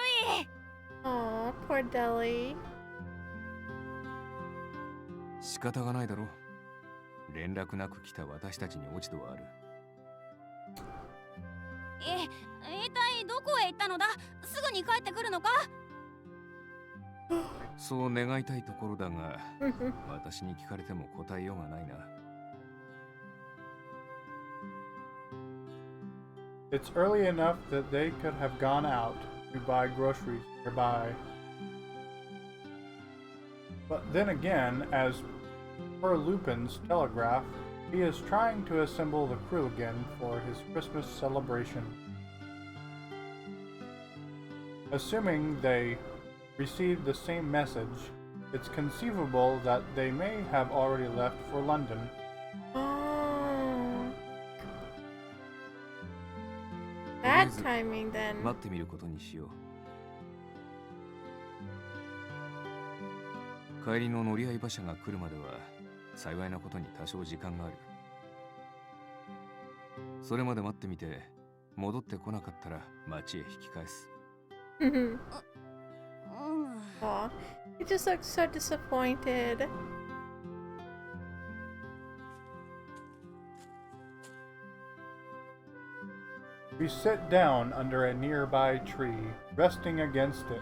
Aw, poor Deli. 仕方がないだろ。連絡なく来た私たちに落ち度はある。一体どこへ行ったのだ？すぐに帰ってくるのか？そう願いたいところだが、私に聞かれても答えようがないな。It's early enough that they could have gone out to buy groceries nearby. But then again, as per Lupin's telegraph, he is trying to assemble the crew again for his Christmas celebration. Assuming they received the same message, it's conceivable that they may have already left for London. Oh. Bad timing then. 待ってみることにしよう。帰りの乗り合い馬車が来るまでは幸いなことに多少時間がある。それまで待ってみて、戻ってこなかったら町へ引き返す。Aw, he just looks so disappointed. We sit down under a nearby tree, resting against it.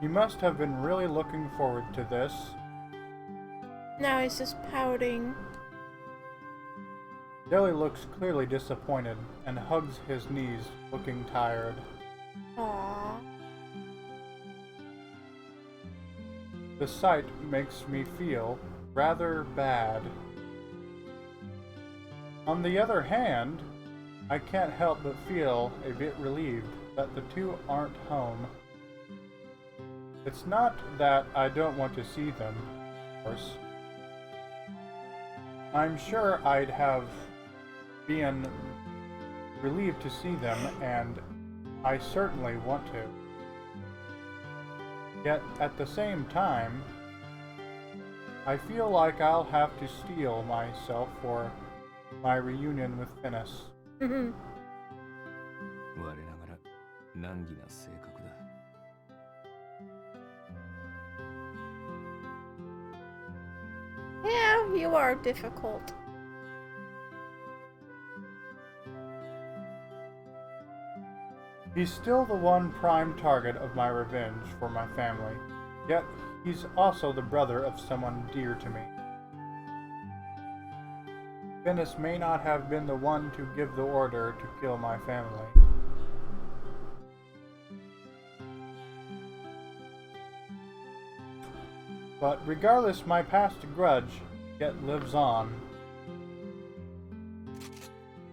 He must have been really looking forward to this. Now he's just pouting. Deli looks clearly disappointed and hugs his knees, looking tired. Aww. The sight makes me feel rather bad. On the other hand, I can't help but feel a bit relieved that the two aren't home. It's not that I don't want to see them, of course. I'm sure I'd have been relieved to see them, and I certainly want to. Yet, at the same time, I feel like I'll have to steel myself for my reunion with Finis. 我ながら難儀な性格だ。Yeah, you are difficult. He's still the one prime target of my revenge for my family, yet he's also the brother of someone dear to me. Finis may not have been the one to give the order to kill my family. But regardless, my past grudge yet lives on.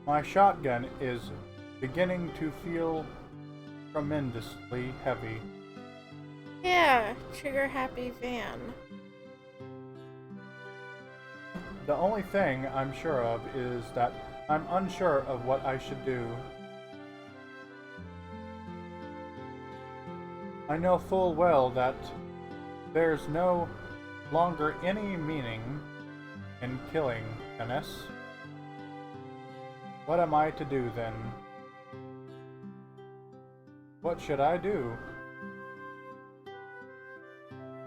My shotgun is beginning to feel tremendously heavy. Yeah, trigger happy van. The only thing I'm sure of is that I'm unsure of what I should do. I know full well that there's no longer any meaning in killing Finis. What am I to do then? What should I do?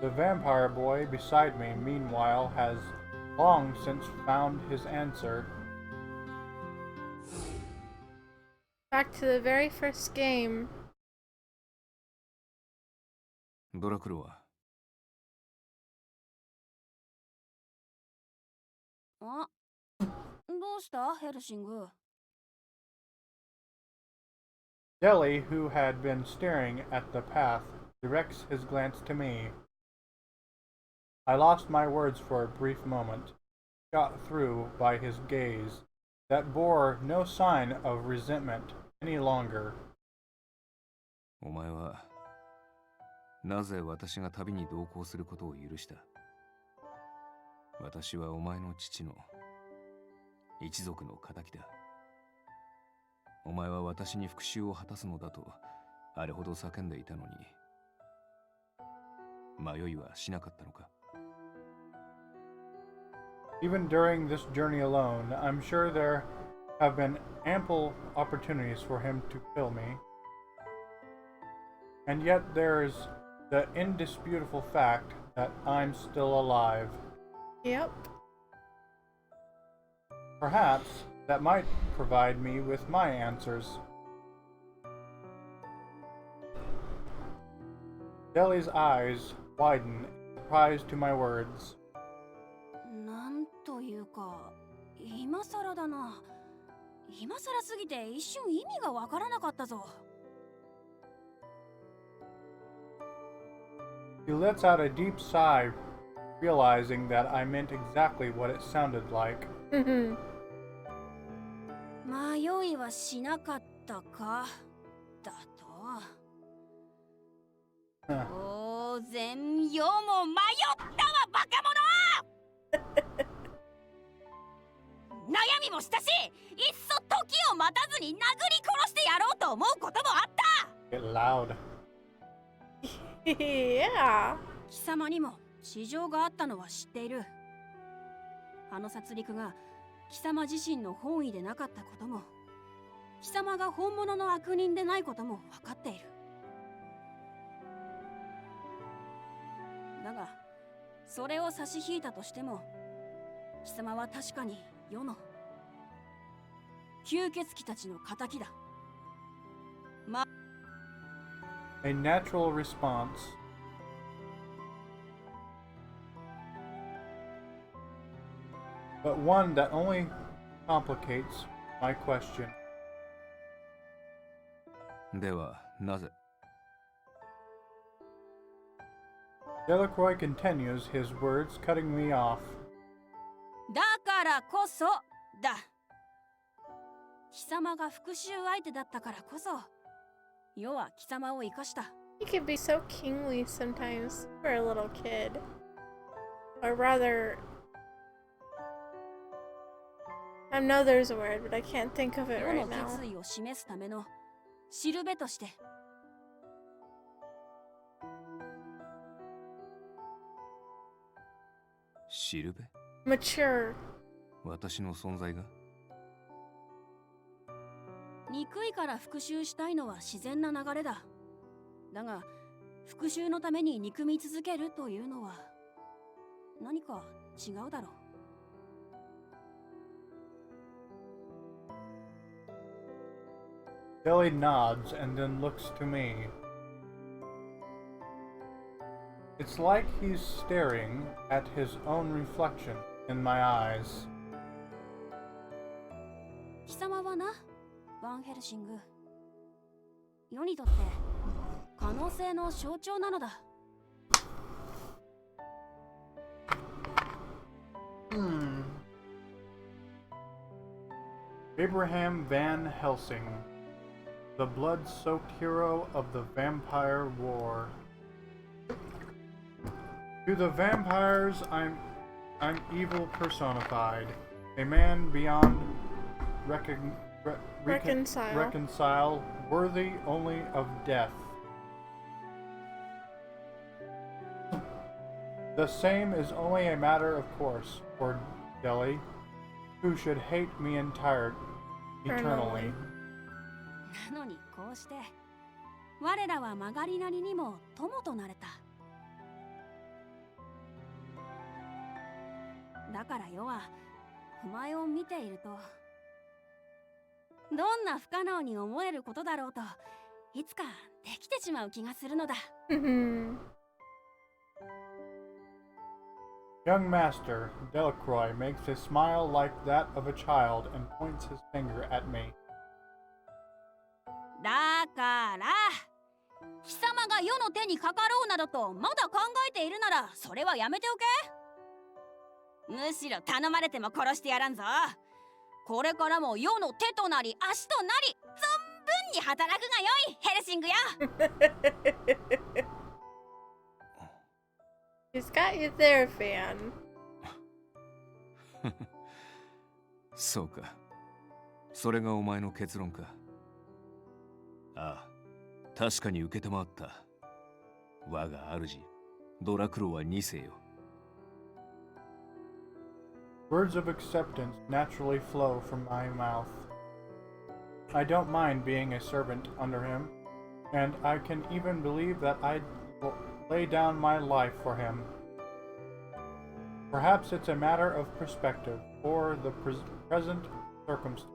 The vampire boy beside me, meanwhile, has long since found his answer. Back to the very first game. ドラクロはあ、どうしたヘルシング。Deli, who had been staring at the path, directs his glance to me. I lost my words for a brief moment, shot through by his gaze that bore no sign of resentment any longer. お前はなぜ私が旅に同行することを許した？私はお前の父の一族の仇だ。お前は私に復讐を果たすのだとあれほど叫んでいたのに、迷いはしなかったのか？ Even during this journey alone, I'm sure there have been ample opportunities for him to kill me. And yet there's the indisputable fact that I'm still alive. Yep. Perhaps that might provide me with my answers. Deli's eyes widen, surprised to my words. なんというか、今更だな。今更すぎて一瞬意味がわからなかったぞ。He lets out a deep sigh, realizing that I meant exactly what it sounded like. 迷いはしなかったかだと。当然世も迷ったわ、バカ者悩みもしたし、いっそ時を待たずに殴り殺してやろうと思うこともあった。 Get loud. Yeah. 貴様にも事情があったのは知っている。あの殺戮が貴様自身の本意でなかったことも、貴様が本物の悪人でないことも分かっている。だがそれを差し引いたとしても、貴様は確かに世の吸血鬼たちの仇だ。A natural response. But one that only complicates my question. ではなぜ？ Delacroix continues, his words cutting me off. だからこそだ。貴様が復讐相手だったからこそ、世は貴様を生かした。He can be so kingly sometimes for a little kid. Or rather, I know there's a word, but I can't think of it 世 right の now. 決意を示すためのしるべとして。しるべ？ Mature. 私の存在が？憎いから復讐したいのは自然な流れだ。だが復讐のために憎み続けるというのは何か違うだろう。 Deli nods and then looks to me. It's like he's staring at his own reflection in my eyes. 貴様はな、バンヘルシング。世にとって可能性の象徴なのだ。Abraham Van Helsing, the blood-soaked hero of the Vampire War. To the vampires, I'm evil personified, a man beyond reconcile, worthy only of death. The same is only a matter of course for Deli, who should hate me eternally. なのにこうして我らは曲がりなりにも友となれた。だから世はお前を見ていると、どんな不可能に思えることだろうといつかできてしまう気がするのだ。Young Master Delacroix makes a smile like that of a child and points his finger at me. だから貴様が世の手にかかろうなどとまだ考えているなら、それはやめておけ。むしろ頼まれても殺してやらんぞ。これからも世の手となり足となり存分に働くがよい、ヘルシングよ。He's got you there, fan. そうか。それがお前の結論か。ああ、確かに受けたまった。我が主、ドラクロは2世よ。Words of acceptance naturally flow from my mouth. I don't mind being a servant under him, and I can even believe that I'd lay down my life for him. Perhaps it's a matter of perspective or the present circumstance.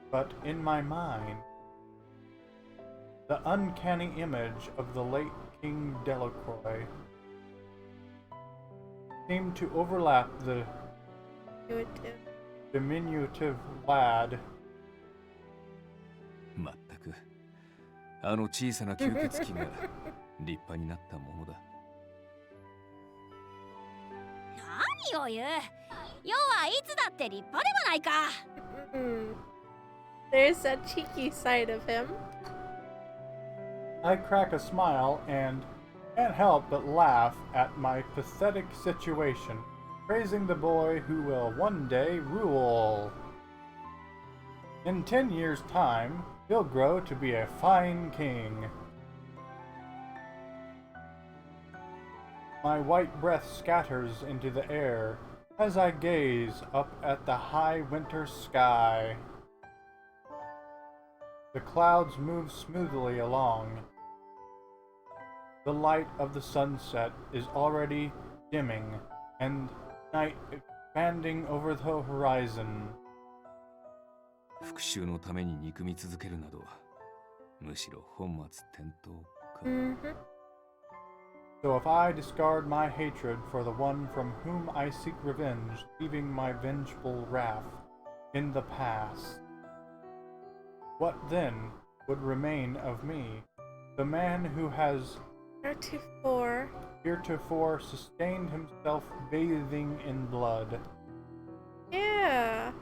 But in my mind, the uncanny image of the late King Delacroix seemed to overlap the diminutive lad. まったくあの小さな吸血鬼が立派になったものだ。何を言う。要はいつだって立派ではないか。There's a cheeky side of him. I crack a smile and can't help but laugh at my pathetic situation, praising the boy who will one day rule. In 10 years' time, he'll grow to be a fine king. My white breath scatters into the air as I gaze up at the high winter sky. The clouds move smoothly along. The light of the sunset is already dimming, and night expanding over the horizon. 復讐のために憎み続けるなど、むしろ本末転倒か。So if I discard my hatred for the one from whom I seek revenge, leaving my vengeful wrath in the past, what then would remain of me, the man who has heretofore sustained himself bathing in blood? Yeah.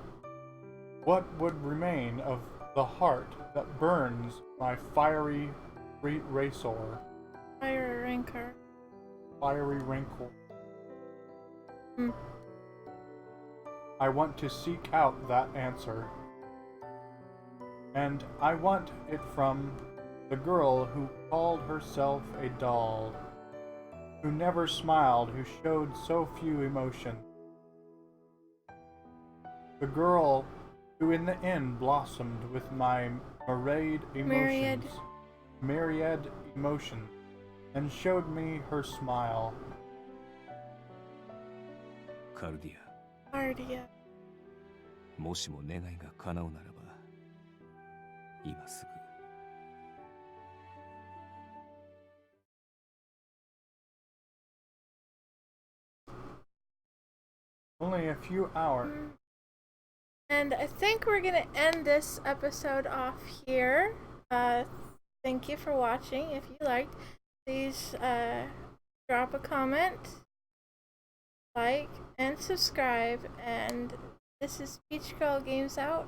What would remain of the heart that burns my fiery rancor? Fire rancor. Fiery rancor. I want to seek out that answer. And I want it from the girl who called herself a doll, who never smiled, who showed so few emotions. The girl who in the end blossomed with my myriad emotions, and showed me her smile. カルディア、 Ardia. もしも願いが叶うならば、今すぐ。 Only a few hours. And I think we're gonna end this episode off here. Thank you for watching. If you liked, please drop a comment, like, and subscribe. And this is Peach Girl Games out.